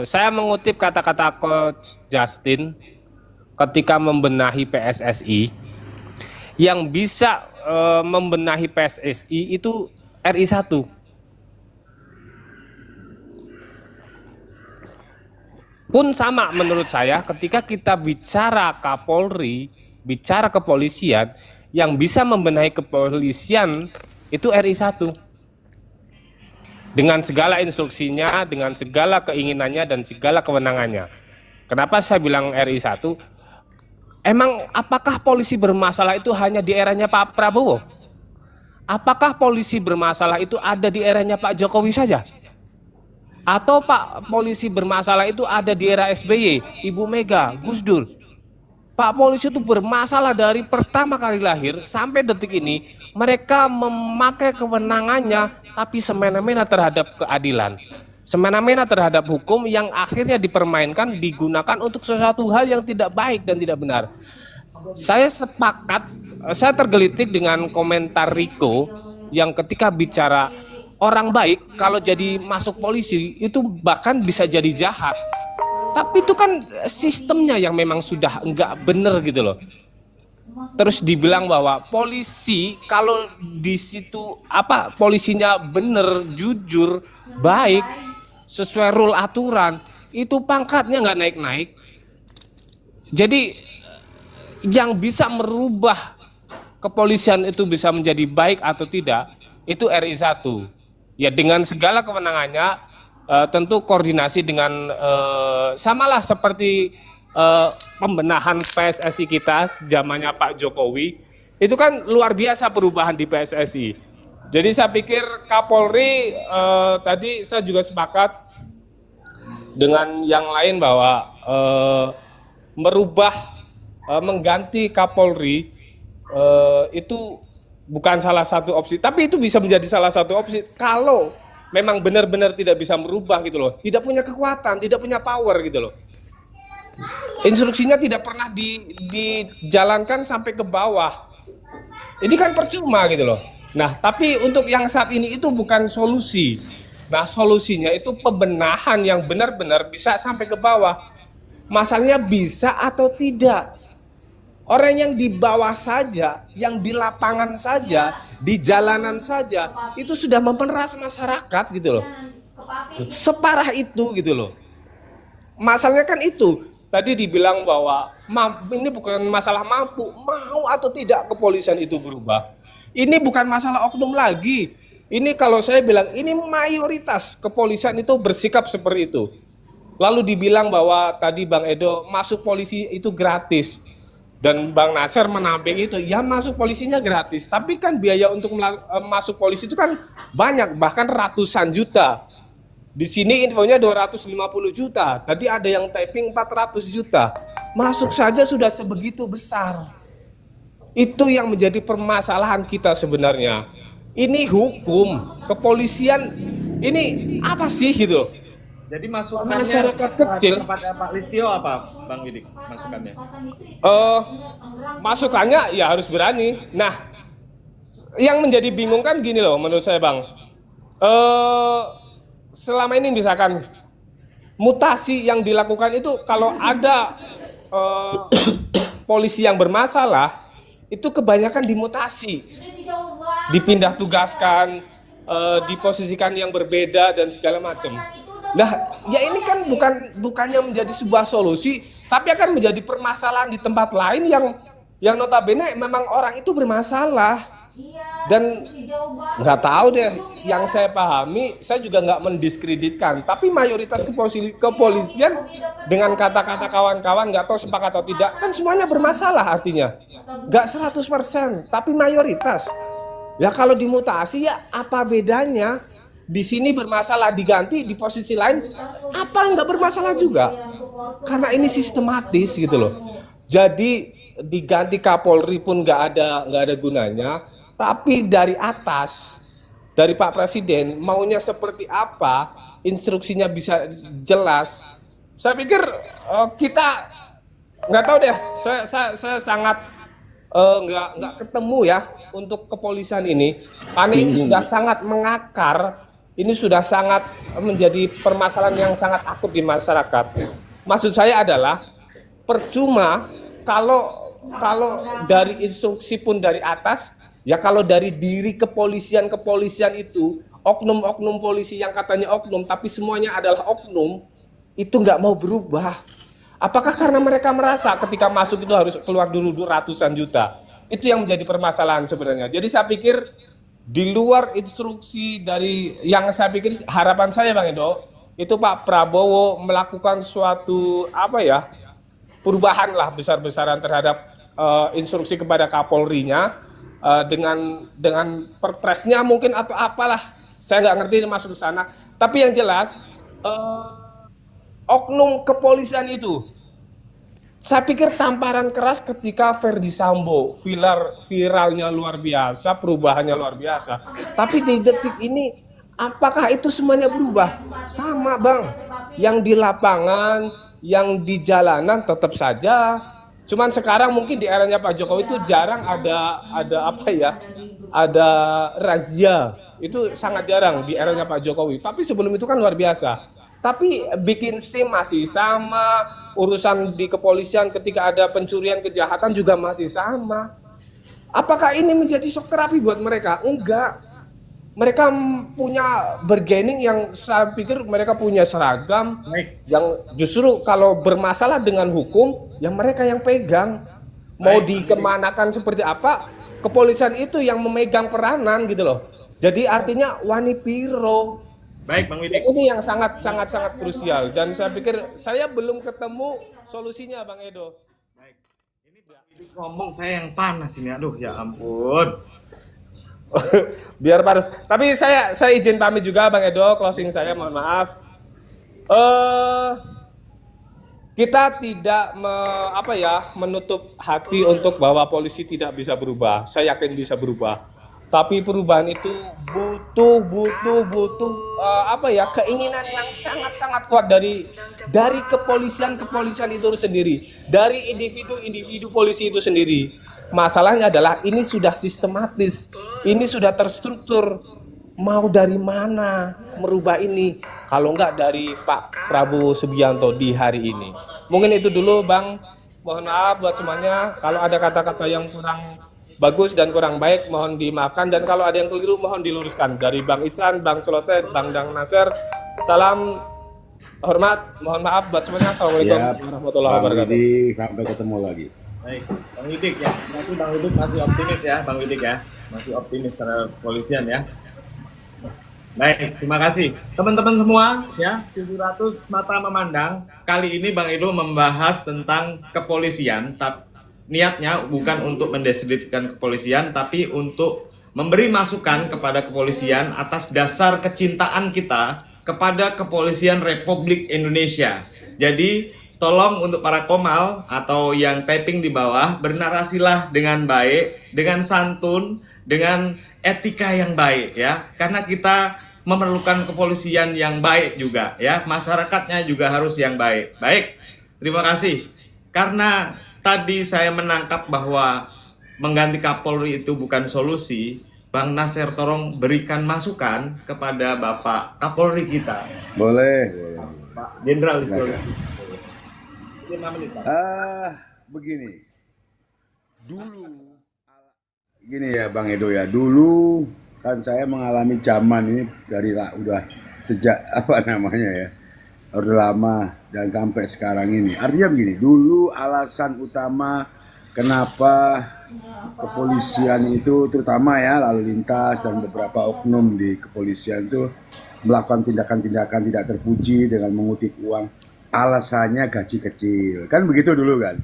saya mengutip kata-kata Coach Justin ketika membenahi PSSI, yang bisa membenahi PSSI itu RI 1. Pun sama menurut saya ketika kita bicara Kapolri, bicara kepolisian, yang bisa membenahi kepolisian itu RI 1. Dengan segala instruksinya, dengan segala keinginannya dan segala kewenangannya. Kenapa saya bilang RI 1? Emang apakah polisi bermasalah itu hanya di eranya Pak Prabowo? Apakah polisi bermasalah itu ada di eranya Pak Jokowi saja? Atau Pak polisi bermasalah itu ada di era SBY, Ibu Mega, Gus Dur? Pak polisi itu bermasalah dari pertama kali lahir sampai detik ini. Mereka memakai kewenangannya tapi semena-mena terhadap keadilan, semena-mena terhadap hukum yang akhirnya dipermainkan, digunakan untuk sesuatu hal yang tidak baik dan tidak benar. Saya sepakat, saya tergelitik dengan komentar Riko yang ketika bicara orang baik kalau jadi masuk polisi itu bahkan bisa jadi jahat. Tapi itu kan sistemnya yang memang sudah enggak bener gitu loh. Terus dibilang bahwa polisi kalau di situ polisinya bener, jujur, baik, sesuai rule aturan, itu pangkatnya nggak naik-naik. Jadi yang bisa merubah kepolisian itu bisa menjadi baik atau tidak itu RI 1. Ya dengan segala kewenangannya. Tentu koordinasi dengan samalah seperti pembenahan PSSI kita zamannya Pak Jokowi, itu kan luar biasa perubahan di PSSI. Jadi saya pikir Kapolri tadi saya juga sepakat dengan yang lain bahwa mengganti Kapolri itu bukan salah satu opsi, tapi itu bisa menjadi salah satu opsi kalau memang benar-benar tidak bisa merubah gitu loh, tidak punya kekuatan, tidak punya power gitu loh. Instruksinya tidak pernah dijalankan sampai ke bawah. Ini kan percuma gitu loh. Nah, tapi untuk yang saat ini itu bukan solusi. Nah, solusinya itu pembenahan yang benar-benar bisa sampai ke bawah. Masalahnya bisa atau tidak. Orang yang di bawah saja, yang di lapangan saja, di jalanan saja, itu sudah memperas masyarakat gitu loh. Separah itu gitu loh. Masalahnya kan itu. Tadi dibilang bahwa ini bukan masalah mampu, mau atau tidak kepolisian itu berubah. Ini bukan masalah oknum lagi. Ini kalau saya bilang, ini mayoritas kepolisian itu bersikap seperti itu. Lalu dibilang bahwa tadi Bang Edo, masuk polisi itu gratis. Dan Bang Nasir menamping itu, ya masuk polisinya gratis. Tapi kan biaya untuk masuk polisi itu kan banyak, bahkan ratusan juta. Di sini infonya 250 juta. Tadi ada yang typing 400 juta. Masuk saja sudah sebegitu besar. Itu yang menjadi permasalahan kita sebenarnya. Ini hukum, kepolisian, ini apa sih gitu? Jadi masukannya Masyarakat kecil. kepada Pak Listio apa, Bang Widik, masukannya? Masukannya ya harus berani. Nah, yang menjadi bingung kan gini loh menurut saya Bang. Selama ini misalkan mutasi yang dilakukan itu kalau ada polisi yang bermasalah, itu kebanyakan dimutasi, dipindah tugaskan, diposisikan yang berbeda dan segala macam. Nah, ya ini kan bukannya menjadi sebuah solusi, tapi akan menjadi permasalahan di tempat lain yang notabene memang orang itu bermasalah. Dan nggak tahu deh, yang saya pahami, saya juga nggak mendiskreditkan, tapi mayoritas kepolisian dengan kata-kata kawan-kawan nggak tahu sepakat atau tidak, kan semuanya bermasalah artinya. Nggak 100%, tapi mayoritas. Ya kalau dimutasi ya apa bedanya? Di sini bermasalah diganti, di posisi lain apa nggak bermasalah juga? Karena ini sistematis gitu loh. Jadi diganti Kapolri pun nggak ada gunanya. Tapi dari atas, dari Pak Presiden maunya seperti apa, instruksinya bisa jelas. Saya pikir kita nggak tahu deh. Saya sangat nggak ketemu ya untuk kepolisian ini. Karena ini sudah sangat mengakar. Ini sudah sangat menjadi permasalahan yang sangat akut di masyarakat. Maksud saya adalah percuma kalau dari instruksi pun dari atas, ya kalau dari diri kepolisian itu, oknum-oknum polisi yang katanya oknum, tapi semuanya adalah oknum, itu nggak mau berubah. Apakah karena mereka merasa ketika masuk itu harus keluar dulu ratusan juta? Itu yang menjadi permasalahan sebenarnya. Jadi saya pikir di luar instruksi dari yang saya pikir harapan saya Bang Edo, itu Pak Prabowo melakukan suatu perubahan lah besar-besaran terhadap instruksi kepada Kapolri-nya dengan perpresnya mungkin atau apalah, saya nggak ngerti masuk ke sana. Tapi yang jelas oknum kepolisian itu, saya pikir tamparan keras ketika Ferdy Sambo viralnya luar biasa, perubahannya luar biasa. Tapi di detik ini apakah itu semuanya berubah? Sama Bang, yang di lapangan, yang di jalanan tetap saja. Cuman sekarang mungkin di eranya Pak Jokowi itu jarang ada razia. Itu sangat jarang di eranya Pak Jokowi. Tapi sebelum itu kan luar biasa. Tapi bikin SIM masih sama, urusan di kepolisian ketika ada pencurian kejahatan juga masih sama. Apakah ini menjadi shock terapi buat mereka? Enggak. Mereka punya bargaining yang saya pikir mereka punya seragam yang justru kalau bermasalah dengan hukum, ya mereka yang pegang. Mau dikemanakan seperti apa, kepolisian itu yang memegang peranan gitu loh. Jadi artinya wani piro. Baik Bang Widik. Ini yang sangat krusial dan saya pikir saya belum ketemu solusinya Bang Edo. Baik. Ini Bang Widik ngomong saya yang panas ini, aduh ya ampun. Biar panas. Tapi saya izin pamit juga Bang Edo, closing saya mohon maaf. Kita tidak menutup hati untuk bahwa polisi tidak bisa berubah. Saya yakin bisa berubah. Tapi perubahan itu butuh keinginan yang sangat kuat dari kepolisian itu sendiri, dari individu polisi itu sendiri. Masalahnya adalah ini sudah sistematis, ini sudah terstruktur. mau dari mana merubah ini kalau nggak dari Pak Prabowo Subianto di hari ini. Mungkin itu dulu Bang, mohon maaf buat semuanya kalau ada kata-kata yang kurang bagus dan kurang baik mohon dimaafkan, dan kalau ada yang keliru mohon diluruskan. Dari Bang Ican, Bang Celotet, Bang Dang Nasir, salam hormat, mohon maaf buat semuanya. Assalamualaikum warahmatullahi wabarakatuh. Sampai ketemu lagi. Baik, Bang Widik ya. Berarti Bang Widik masih optimis ya, Bang Widik ya. Masih optimis terhadap kepolisian ya. Baik, terima kasih. Teman-teman semua ya, 700 mata memandang. Kali ini Bang Edo membahas tentang kepolisian, tapi niatnya bukan untuk mendiskreditkan kepolisian, tapi untuk memberi masukan kepada kepolisian atas dasar kecintaan kita kepada Kepolisian Republik Indonesia. Jadi tolong untuk para komal atau yang typing di bawah, bernarasilah dengan baik, dengan santun, dengan etika yang baik ya. Karena kita memerlukan kepolisian yang baik juga ya. Masyarakatnya juga harus yang baik. Baik, terima kasih. Karena tadi saya menangkap bahwa mengganti Kapolri itu bukan solusi, Bang Nasir tolong berikan masukan kepada Bapak Kapolri kita. Boleh. Pak Jenderal Listio. 5 menit, Pak. Begini. Gini ya Bang Edo ya. Dulu kan saya mengalami zaman ini dari udah sejak udah lama dan sampai sekarang ini. Artinya begini, dulu alasan utama kenapa kepolisian itu terutama ya lalu lintas dan beberapa oknum di kepolisian itu melakukan tindakan-tindakan tidak terpuji dengan mengutip uang, alasannya gaji kecil, kan begitu dulu kan.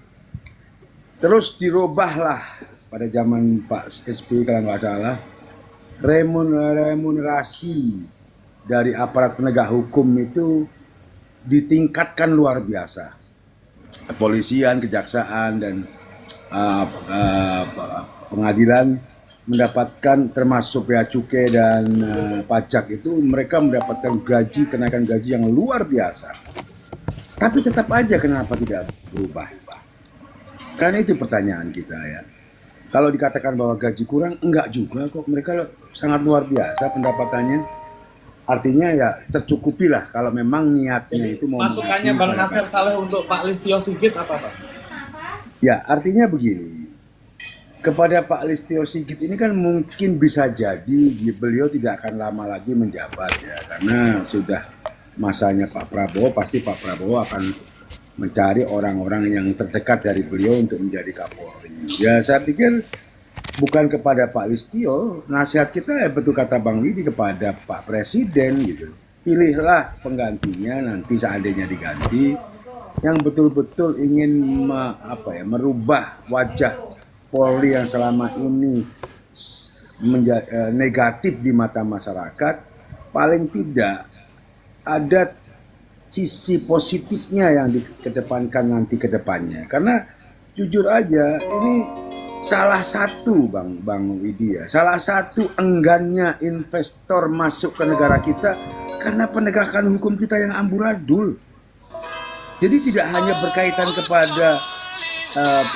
Terus dirubahlah pada zaman Pak SBY kalau nggak salah, remunerasi dari aparat penegak hukum itu ditingkatkan luar biasa. Kepolisian, kejaksaan, dan pengadilan mendapatkan termasuk bea cukai dan pajak itu mereka mendapatkan kenaikan gaji yang luar biasa. Tapi tetap aja kenapa tidak berubah? Karena itu pertanyaan kita ya. Kalau dikatakan bahwa gaji kurang, enggak juga kok. Mereka sangat luar biasa pendapatannya. Artinya ya tercukupilah kalau memang niatnya itu mau. Masukannya Bang Nasir Saleh untuk Pak Listio Sigit apa Pak? Ya artinya begini, kepada Pak Listio Sigit ini kan mungkin bisa jadi beliau tidak akan lama lagi menjabat ya, karena sudah masanya Pak Prabowo, pasti Pak Prabowo akan mencari orang-orang yang terdekat dari beliau untuk menjadi Kapolri. Ya saya pikir bukan kepada Pak Listio, nasihat kita ya betul kata Bang Widi kepada Pak Presiden gitu. Pilihlah penggantinya nanti seandainya diganti yang betul-betul ingin merubah wajah Polri yang selama ini negatif di mata masyarakat. Paling tidak ada sisi positifnya yang dikedepankan nanti ke depannya. Karena jujur aja ini salah satu Bang Widi ya, salah satu enggannya investor masuk ke negara kita karena penegakan hukum kita yang amburadul. Jadi tidak hanya berkaitan kepada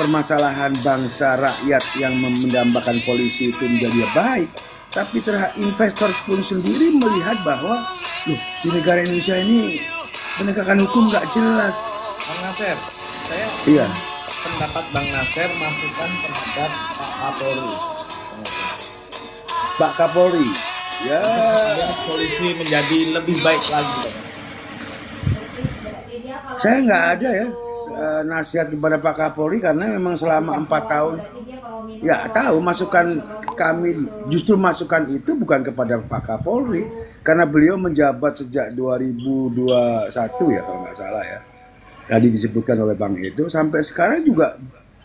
permasalahan bangsa rakyat yang mendambakan polisi itu menjadi baik, tapi investor pun sendiri melihat bahwa di negara Indonesia ini penegakan hukum nggak jelas. Bang Nasir, saya iya. Pendapat Bang Nasir masukan terhadap Pak Kapolri. Pak Kapolri, ya. Polisi menjadi lebih baik lagi. Saya nggak ada ya nasihat kepada Pak Kapolri karena memang selama 4 tahun ya tahu masukan kami, justru masukan itu bukan kepada Pak Kapolri karena beliau menjabat sejak 2021 ya kalau nggak salah ya. Tadi disebutkan oleh Bang Edo, sampai sekarang juga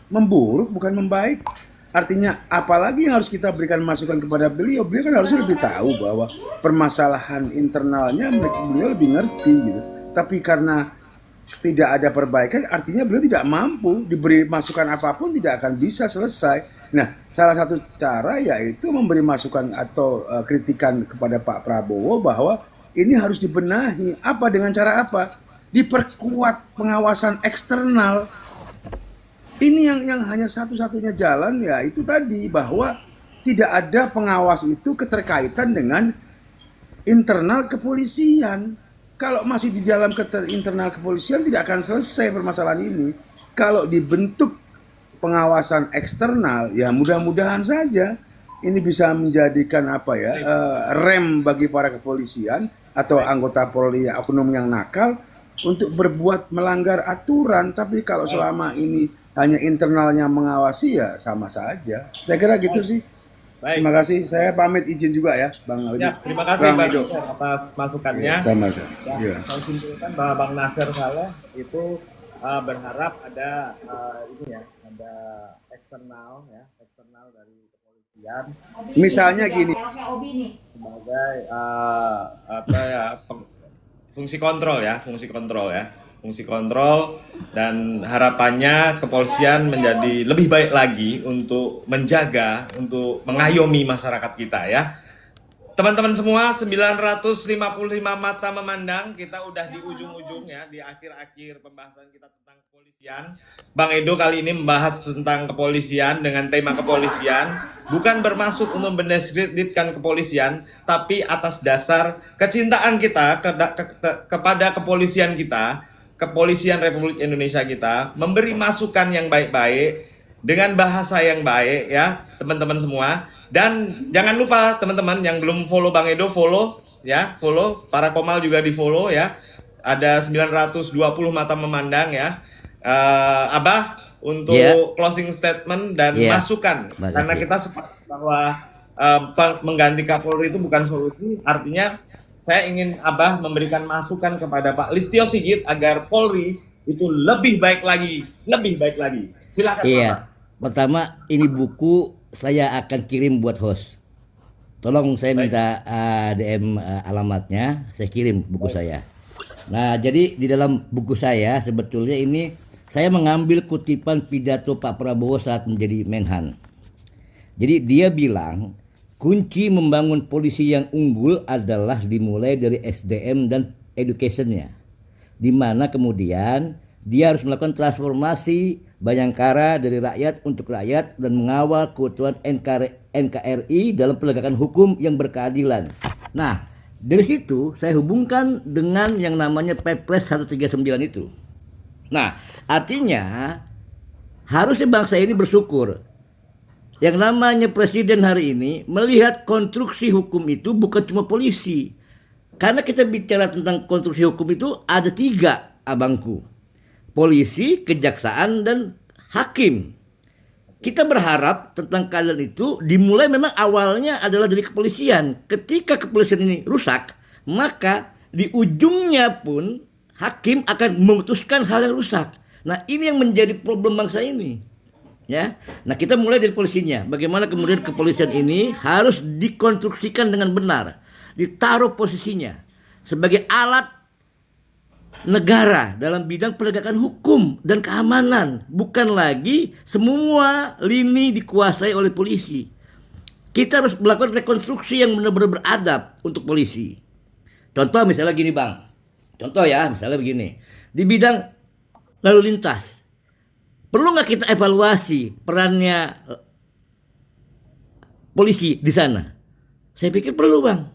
memburuk bukan membaik. Artinya apalagi yang harus kita berikan masukan kepada beliau, beliau kan harusnya lebih tahu bahwa permasalahan internalnya beliau lebih ngerti gitu. Tapi karena tidak ada perbaikan, artinya beliau tidak mampu, diberi masukan apapun tidak akan bisa selesai. Nah, salah satu cara yaitu memberi masukan atau kritikan kepada Pak Prabowo bahwa ini harus dibenahi. Apa dengan cara apa? Diperkuat pengawasan eksternal. Ini yang hanya satu-satunya jalan ya itu tadi bahwa tidak ada pengawas itu keterkaitan dengan internal kepolisian. Kalau masih di dalam internal kepolisian tidak akan selesai permasalahan ini. Kalau dibentuk pengawasan eksternal, ya mudah-mudahan saja ini bisa menjadikan apa ya, rem bagi para kepolisian atau anggota Polri oknum yang nakal untuk berbuat melanggar aturan. Tapi kalau selama ini hanya internalnya mengawasi, ya sama saja. Saya kira gitu sih. Baik. Terima kasih. Saya pamit izin juga ya, Bang Aldi. Ya, terima kasih Bang Edo Nasir atas masukannya. Sama-sama. Ya, Ya. saya simpulkan bahwa Bang Nasir Saleh itu berharap ada ini ya, ada eksternal dari kepolisian Misalnya gini, sebagai apa ya, fungsi kontrol dan harapannya kepolisian menjadi lebih baik lagi untuk menjaga, untuk mengayomi masyarakat kita ya. Teman-teman semua, 955 mata memandang, kita udah di ujung-ujung ya, di akhir-akhir pembahasan kita tentang kepolisian. Bang Edo kali ini membahas tentang kepolisian dengan tema kepolisian, bukan bermaksud untuk mendiskreditkan kepolisian, tapi atas dasar kecintaan kita kepada kepolisian kita, kepolisian Republik Indonesia kita, memberi masukan yang baik-baik, dengan bahasa yang baik ya, teman-teman semua. Dan jangan lupa teman-teman yang belum follow Bang Edo, follow ya, follow. Para Komal juga di follow ya. Ada 920 mata memandang ya. Abah untuk closing statement dan masukan. Karena kita sepakat bahwa mengganti Kapolri itu bukan solusi. Artinya saya ingin Abah memberikan masukan kepada Pak Listio Sigit agar Polri itu lebih baik lagi. Silakan Pak. Pertama, ini buku saya akan kirim buat host. Tolong saya minta DM alamatnya, saya kirim buku saya. Nah, jadi di dalam buku saya sebetulnya ini saya mengambil kutipan pidato Pak Prabowo saat menjadi Menhan. Jadi dia bilang kunci membangun polisi yang unggul adalah dimulai dari SDM dan educationnya, di mana kemudian dia harus melakukan transformasi Bayangkara dari rakyat untuk rakyat dan mengawal keutuhan NKRI dalam penegakan hukum yang berkeadilan. Nah, dari situ saya hubungkan dengan yang namanya Perpres 139 itu. Nah, artinya harusnya bangsa ini bersyukur. Yang namanya presiden hari ini melihat konstruksi hukum itu bukan cuma polisi. Karena kita bicara tentang konstruksi hukum itu ada 3, abangku. Polisi, kejaksaan, dan hakim. Kita berharap tentang keadilan itu dimulai memang awalnya adalah dari kepolisian. Ketika kepolisian ini rusak, maka di ujungnya pun hakim akan memutuskan hal yang rusak. Nah, ini yang menjadi problem bangsa ini. Ya. Nah, kita mulai dari polisinya. Bagaimana kemudian kepolisian ini harus dikonstruksikan dengan benar, ditaruh posisinya sebagai alat negara dalam bidang penegakan hukum dan keamanan, bukan lagi semua lini dikuasai oleh polisi. Kita harus melakukan rekonstruksi yang benar-benar beradab untuk polisi. Contoh misalnya gini Bang, misalnya begini, di bidang lalu lintas, perlu nggak kita evaluasi perannya polisi di sana? Saya pikir perlu Bang,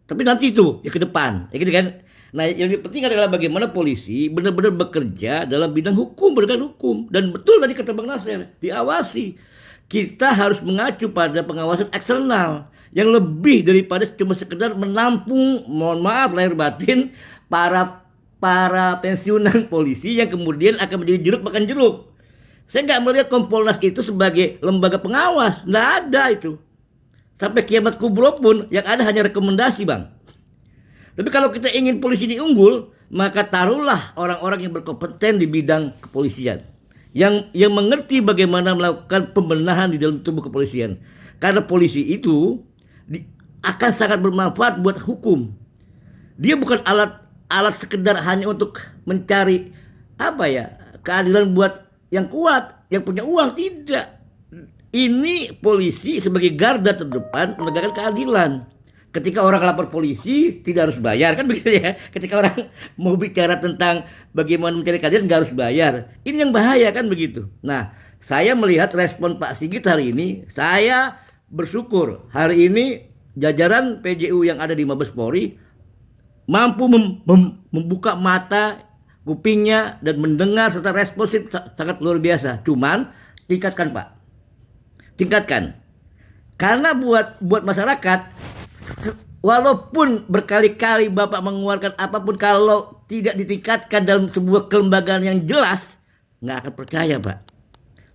tapi nanti itu ya ke depan, ya gitu kan. Nah, yang penting adalah bagaimana polisi benar-benar bekerja dalam bidang hukum, penegakan hukum. Dan betul tadi kata Bang Nasir, diawasi. Kita harus mengacu pada pengawasan eksternal yang lebih daripada cuma sekedar menampung, mohon maaf lahir batin, para pensiunan polisi yang kemudian akan menjadi jeruk makan jeruk. Saya nggak melihat Kompolnas itu sebagai lembaga pengawas, nggak ada itu. Sampai kiamat kubro pun yang ada hanya rekomendasi Bang. Tapi kalau kita ingin polisi ini unggul, maka taruhlah orang-orang yang berkompeten di bidang kepolisian. Yang mengerti bagaimana melakukan pembenahan di dalam tubuh kepolisian. Karena polisi itu akan sangat bermanfaat buat hukum. Dia bukan alat sekedar hanya untuk mencari keadilan buat yang kuat, yang punya uang, tidak. Ini polisi sebagai garda terdepan penegakan keadilan. Ketika orang lapor polisi tidak harus bayar, kan begitu ya. Ketika orang mau bicara tentang bagaimana mencari keadilan nggak harus bayar. Ini yang bahaya kan begitu. Nah, saya melihat respon Pak Sigit hari ini, saya bersyukur hari ini jajaran PJU yang ada di Mabes Polri mampu membuka mata, kupingnya, dan mendengar serta responsif sangat luar biasa. Cuman tingkatkan Pak, tingkatkan. Karena buat masyarakat, walaupun berkali-kali Bapak mengeluarkan apapun, kalau tidak ditingkatkan dalam sebuah kelembagaan yang jelas, nggak akan percaya Pak.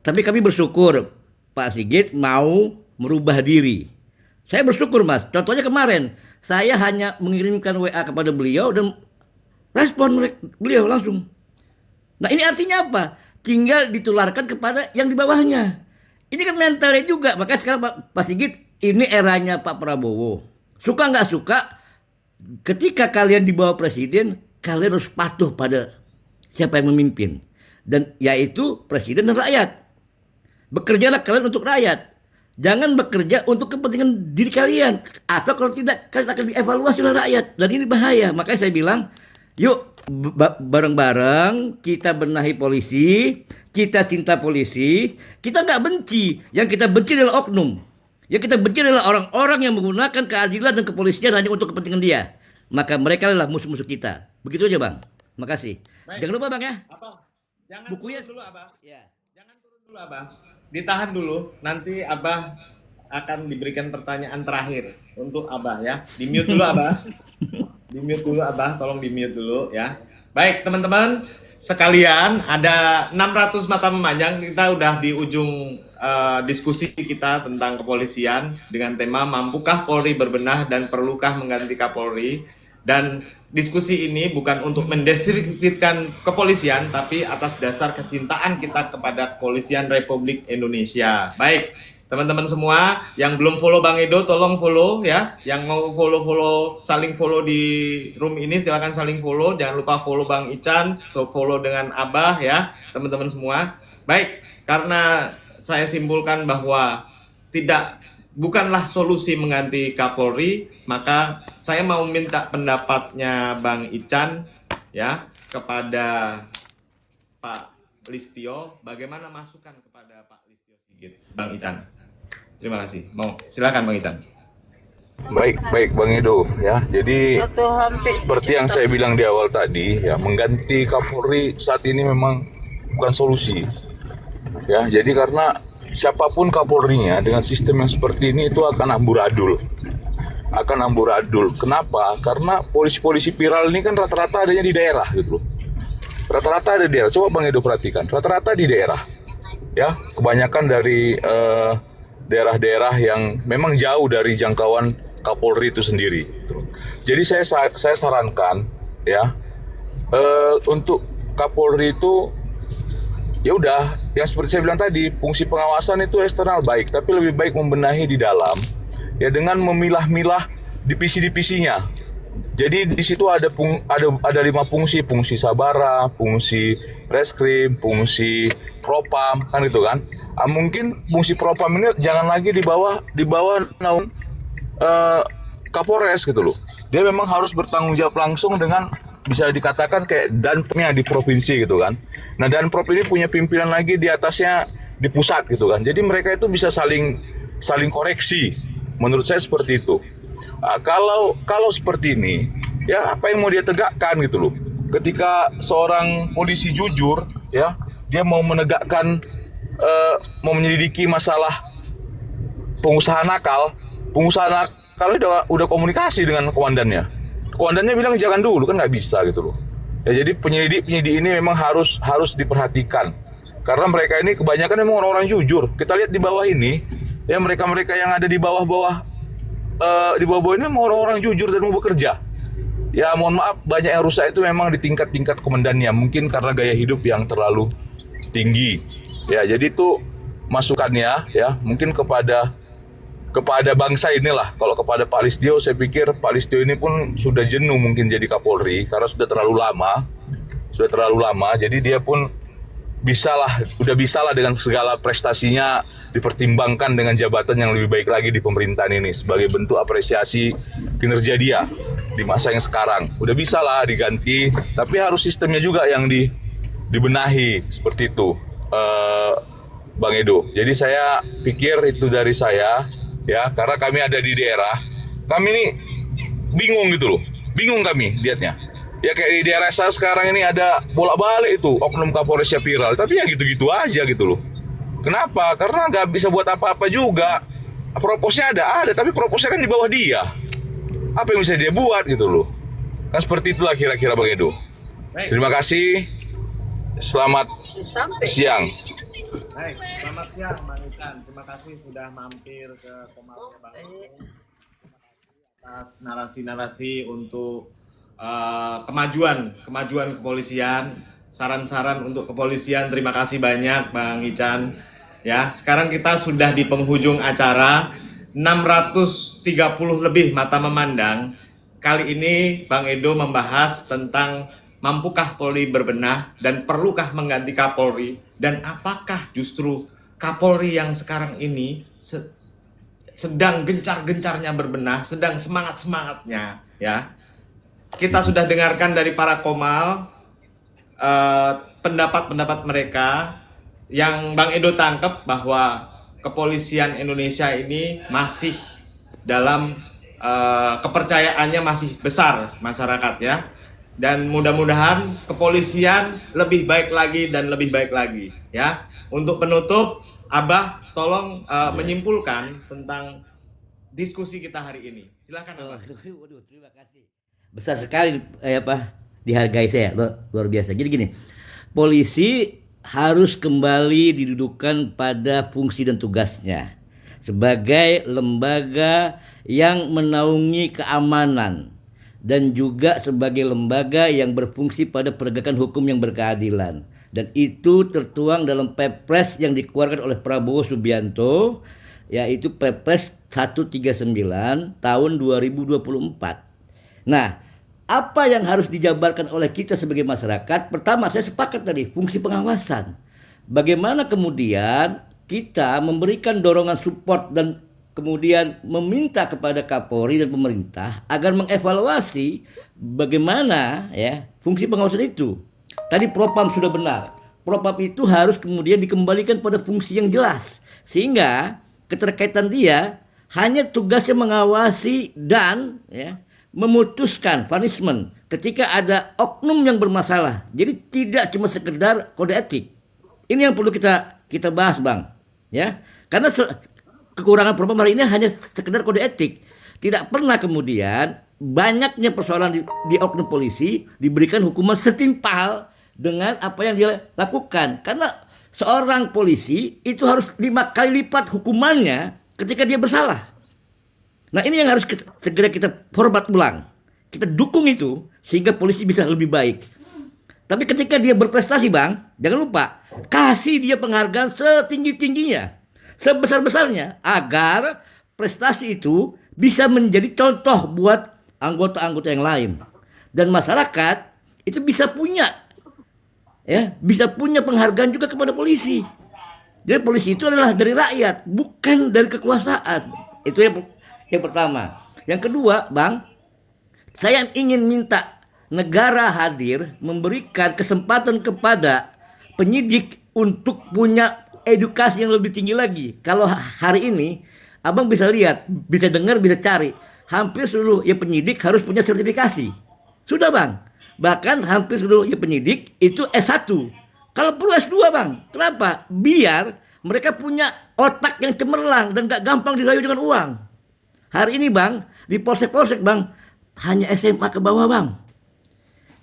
Tapi kami bersyukur Pak Sigit mau merubah diri. Saya bersyukur Mas. Contohnya kemarin, saya hanya mengirimkan WA kepada beliau dan respon beliau langsung. Nah ini artinya apa? Tinggal ditularkan kepada yang di bawahnya. Ini kan mentalnya juga. Makanya sekarang Pak Sigit, ini eranya Pak Prabowo. Suka nggak suka, ketika kalian di bawah presiden, kalian harus patuh pada siapa yang memimpin. Dan yaitu presiden dan rakyat. Bekerjalah kalian untuk rakyat. Jangan bekerja untuk kepentingan diri kalian. Atau kalau tidak, kalian akan dievaluasi oleh rakyat. Dan ini bahaya. Makanya saya bilang, yuk bareng-bareng kita benahi polisi. Kita cinta polisi. Kita nggak benci. Yang kita benci adalah oknum. Yang kita benci adalah orang-orang yang menggunakan keadilan dan kepolisian hanya untuk kepentingan dia. Maka mereka adalah musuh-musuh kita. Begitu aja Bang. Makasih. Baik. Jangan lupa Bang ya. Jangan Bukunya turun dulu Abah. Ya. Jangan turun dulu Abah. Ditahan dulu. Nanti Abah akan diberikan pertanyaan terakhir untuk Abah ya. Di mute dulu Abah. Di mute dulu Abah. Tolong di mute dulu ya. Baik teman-teman sekalian, ada 600 mata memandang. Kita udah di ujung diskusi kita tentang kepolisian dengan tema mampukah Polri berbenah dan perlukah mengganti Kapolri. Dan diskusi ini bukan untuk mendiskreditkan kepolisian, tapi atas dasar kecintaan kita kepada Kepolisian Republik Indonesia. Baik, teman-teman semua yang belum follow Bang Edo, tolong follow ya. Yang mau follow, saling follow di room ini, silakan saling follow. Jangan lupa follow Bang Ican, follow dengan Abah ya, teman-teman semua. Baik, karena saya simpulkan bahwa bukanlah solusi mengganti Kapolri, maka saya mau minta pendapatnya Bang Ican ya kepada Pak Listio, bagaimana masukan kepada Pak Listio Sigit, Bang Ican. Terima kasih. Silakan Bang Ican. Baik Bang Edo ya. Jadi seperti yang saya bilang di awal tadi ya, mengganti Kapolri saat ini memang bukan solusi. Ya, jadi karena siapapun Kapolrinya dengan sistem yang seperti ini itu akan amburadul. Kenapa? Karena polisi-polisi viral ini kan rata-rata adanya di daerah gitu loh. Rata-rata ada di daerah. Coba Bang Edo perhatikan, rata-rata di daerah. Ya, kebanyakan dari daerah-daerah yang memang jauh dari jangkauan Kapolri itu sendiri. Jadi saya sarankan ya, untuk Kapolri itu ya udah, yang seperti saya bilang tadi, fungsi pengawasan itu eksternal baik, tapi lebih baik membenahi di dalam ya dengan memilah-milah divisi-divisinya. Jadi di situ ada 5 fungsi sabara, fungsi reskrim, fungsi propam, kan gitu kan. Mungkin fungsi propam ini jangan lagi di bawah naung Kapolres gitu loh. Dia memang harus bertanggung jawab langsung dengan, bisa dikatakan kayak danpomnya di provinsi gitu kan. Nah, Danprop ini punya pimpinan lagi di atasnya di pusat gitu kan. Jadi mereka itu bisa saling koreksi. Menurut saya seperti itu. Nah, kalau seperti ini, ya apa yang mau dia tegakkan gitu loh. Ketika seorang polisi jujur, ya dia mau menegakkan, mau menyelidiki masalah pengusaha nakal udah komunikasi dengan komandannya. Komandannya bilang jangan dulu, kan nggak bisa gitu loh. Ya, jadi penyelidik ini memang harus diperhatikan. Karena mereka ini kebanyakan memang orang-orang jujur. Kita lihat di bawah ini, ya mereka-mereka yang ada di bawah-bawah ini memang orang-orang jujur dan mau bekerja. Ya mohon maaf, banyak yang rusak itu memang di tingkat-tingkat komandannya. Mungkin karena gaya hidup yang terlalu tinggi. Ya, jadi itu masukannya ya, mungkin kepada bangsa inilah. Kalau kepada Pak Listio, saya pikir Pak Listio ini pun sudah jenuh mungkin jadi Kapolri karena sudah terlalu lama. Jadi dia pun udah bisalah dengan segala prestasinya dipertimbangkan dengan jabatan yang lebih baik lagi di pemerintahan ini sebagai bentuk apresiasi kinerja dia di masa yang sekarang. Udah bisalah diganti, tapi harus sistemnya juga yang dibenahi seperti itu, Bang Edo. Jadi saya pikir itu dari saya. Ya, karena kami ada di daerah, Kami ini bingung gitu loh. Bingung kami lihatnya. Ya kayak di daerah saya sekarang ini ada bolak-balik itu oknum Kapolresnya viral. Tapi ya gitu-gitu aja gitu loh. Kenapa? Karena nggak bisa buat apa-apa juga. Proposnya ada, tapi proposnya kan di bawah dia. Apa yang bisa dia buat gitu loh. Kan seperti itulah kira-kira Bang Edo. Baik. Terima kasih. Selamat siang. Baik, selamat siang Bang Ican. Terima kasih sudah mampir ke Komalnya Bang Edo. Atas narasi-narasi untuk kemajuan kepolisian, saran-saran untuk kepolisian. Terima kasih banyak Bang Ican. Ya, sekarang kita sudah di penghujung acara, 630 lebih mata memandang. Kali ini Bang Edo membahas tentang mampukah Polri berbenah dan perlukah mengganti Kapolri, dan apakah justru Kapolri yang sekarang ini sedang gencar-gencarnya berbenah, sedang semangat-semangatnya, ya. Kita sudah dengarkan dari para Komal pendapat-pendapat mereka. Yang Bang Edo tangkap bahwa kepolisian Indonesia ini masih dalam kepercayaannya masih besar masyarakat, ya. Dan mudah-mudahan kepolisian lebih baik lagi dan lebih baik lagi, ya. Untuk penutup, Abah tolong menyimpulkan tentang diskusi kita hari ini. Silakan Abah. Waduh, terima kasih. Besar sekali dihargai saya, luar biasa. Jadi gini, polisi harus kembali didudukan pada fungsi dan tugasnya sebagai lembaga yang menaungi keamanan dan juga sebagai lembaga yang berfungsi pada penegakan hukum yang berkeadilan. Dan itu tertuang dalam Perpres yang dikeluarkan oleh Prabowo Subianto, yaitu Perpres 139 tahun 2024. Nah, apa yang harus dijabarkan oleh kita sebagai masyarakat? Pertama, saya sepakat tadi, fungsi pengawasan. Bagaimana kemudian kita memberikan dorongan support dan kemudian meminta kepada Kapolri dan pemerintah agar mengevaluasi bagaimana ya fungsi pengawasan itu. Tadi Propam sudah benar. Propam itu harus kemudian dikembalikan pada fungsi yang jelas, sehingga keterkaitan dia hanya tugasnya mengawasi dan ya memutuskan punishment ketika ada oknum yang bermasalah. Jadi tidak cuma sekedar kode etik. Ini yang perlu kita bahas, Bang. Ya, karena kekurangan Propam hari ini hanya sekedar kode etik. Tidak pernah kemudian banyaknya persoalan di oknum polisi diberikan hukuman setimpal dengan apa yang dia lakukan. Karena seorang polisi itu harus 5 kali lipat hukumannya ketika dia bersalah. Nah, ini yang harus segera kita format ulang. Kita dukung itu sehingga polisi bisa lebih baik. Tapi ketika dia berprestasi, Bang, jangan lupa kasih dia penghargaan setinggi-tingginya, sebesar-besarnya, agar prestasi itu bisa menjadi contoh buat anggota-anggota yang lain. Dan masyarakat itu bisa punya penghargaan juga kepada polisi. Jadi polisi itu adalah dari rakyat, bukan dari kekuasaan. Itu yang pertama. Yang kedua, Bang, saya ingin minta negara hadir memberikan kesempatan kepada penyidik untuk punya edukasi yang lebih tinggi lagi. Kalau hari ini, Abang bisa lihat, bisa dengar, bisa cari, hampir seluruh penyidik harus punya sertifikasi. Sudah, Bang. Bahkan hampir seluruh penyidik itu S1. Kalau perlu S2, Bang. Kenapa? Biar mereka punya otak yang cemerlang dan gak gampang dirayu dengan uang. Hari ini, Bang, di polsek-polsek, Bang, hanya SMA ke bawah, Bang.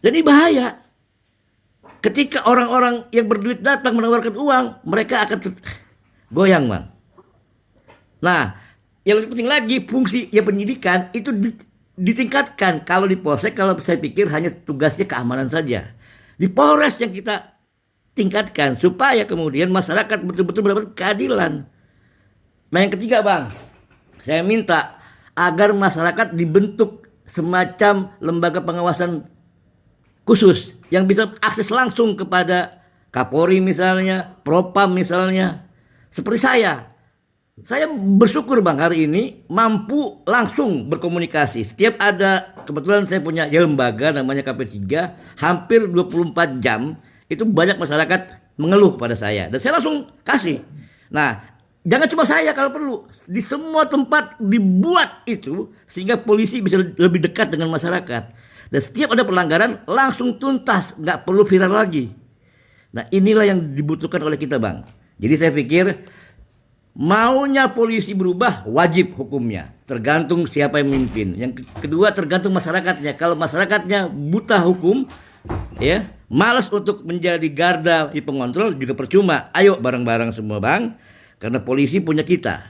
Dan ini bahaya. Ketika orang-orang yang berduit datang menawarkan uang, mereka akan goyang, Bang. Nah, yang lebih penting lagi, fungsi penyidikan itu ditingkatkan. Kalau di polsek, kalau saya pikir hanya tugasnya keamanan saja. Di Polres yang kita tingkatkan supaya kemudian masyarakat betul-betul mendapat keadilan. Nah, yang ketiga, Bang, saya minta agar masyarakat dibentuk semacam lembaga pengawasan khusus yang bisa akses langsung kepada Kapolri misalnya, Propam misalnya. Seperti saya bersyukur, Bang, hari ini mampu langsung berkomunikasi. Setiap ada, kebetulan saya punya lembaga namanya KP3, hampir 24 jam itu banyak masyarakat mengeluh kepada saya dan saya langsung kasih. Nah, Jangan cuma saya, kalau perlu di semua tempat dibuat itu sehingga polisi bisa lebih dekat dengan masyarakat. Dan setiap ada pelanggaran langsung tuntas, nggak perlu viral lagi. Nah, inilah yang dibutuhkan oleh kita, Bang. Jadi saya pikir maunya polisi berubah, wajib hukumnya. Tergantung siapa yang memimpin. Yang kedua, tergantung masyarakatnya. Kalau masyarakatnya buta hukum, ya, malas untuk menjadi garda di pengontrol, juga percuma. Ayo bareng-bareng semua, Bang. Karena polisi punya kita.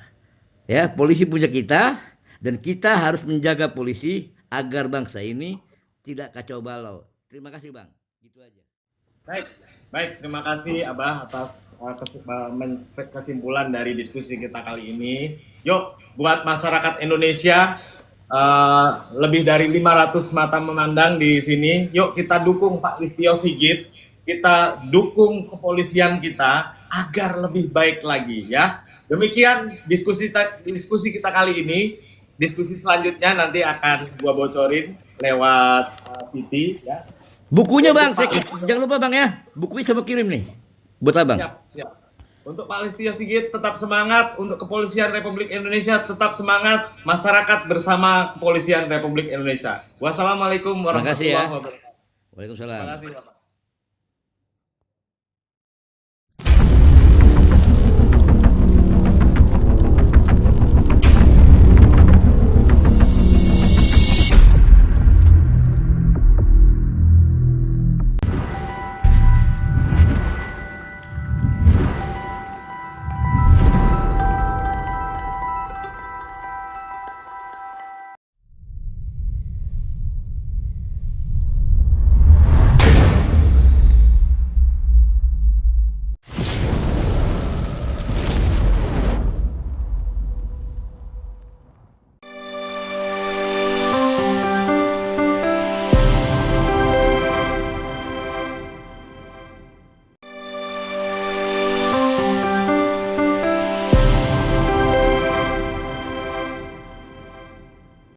Ya, polisi punya kita, dan kita harus menjaga polisi agar bangsa ini tidak kacau balau. Terima kasih, Bang. Gitu aja. Baik, terima kasih Abah atas kesimpulan dari diskusi kita kali ini. Yuk, buat masyarakat Indonesia, lebih dari 500 mata memandang di sini. Yuk kita dukung Pak Listio Sigit, kita dukung kepolisian kita agar lebih baik lagi ya. Demikian diskusi kita kali ini. Diskusi selanjutnya nanti akan gua bocorin lewat Titi ya. Bukunya, Bang, jangan lupa, Bang, ya. Bukunya sama kirim nih buat Abang. Siap. Untuk Pak Listio Sigit tetap semangat, untuk Kepolisian Republik Indonesia tetap semangat, masyarakat bersama Kepolisian Republik Indonesia. Wassalamualaikum warahmatullahi wabarakatuh. Waalaikumsalam. Terima kasih, Bapak.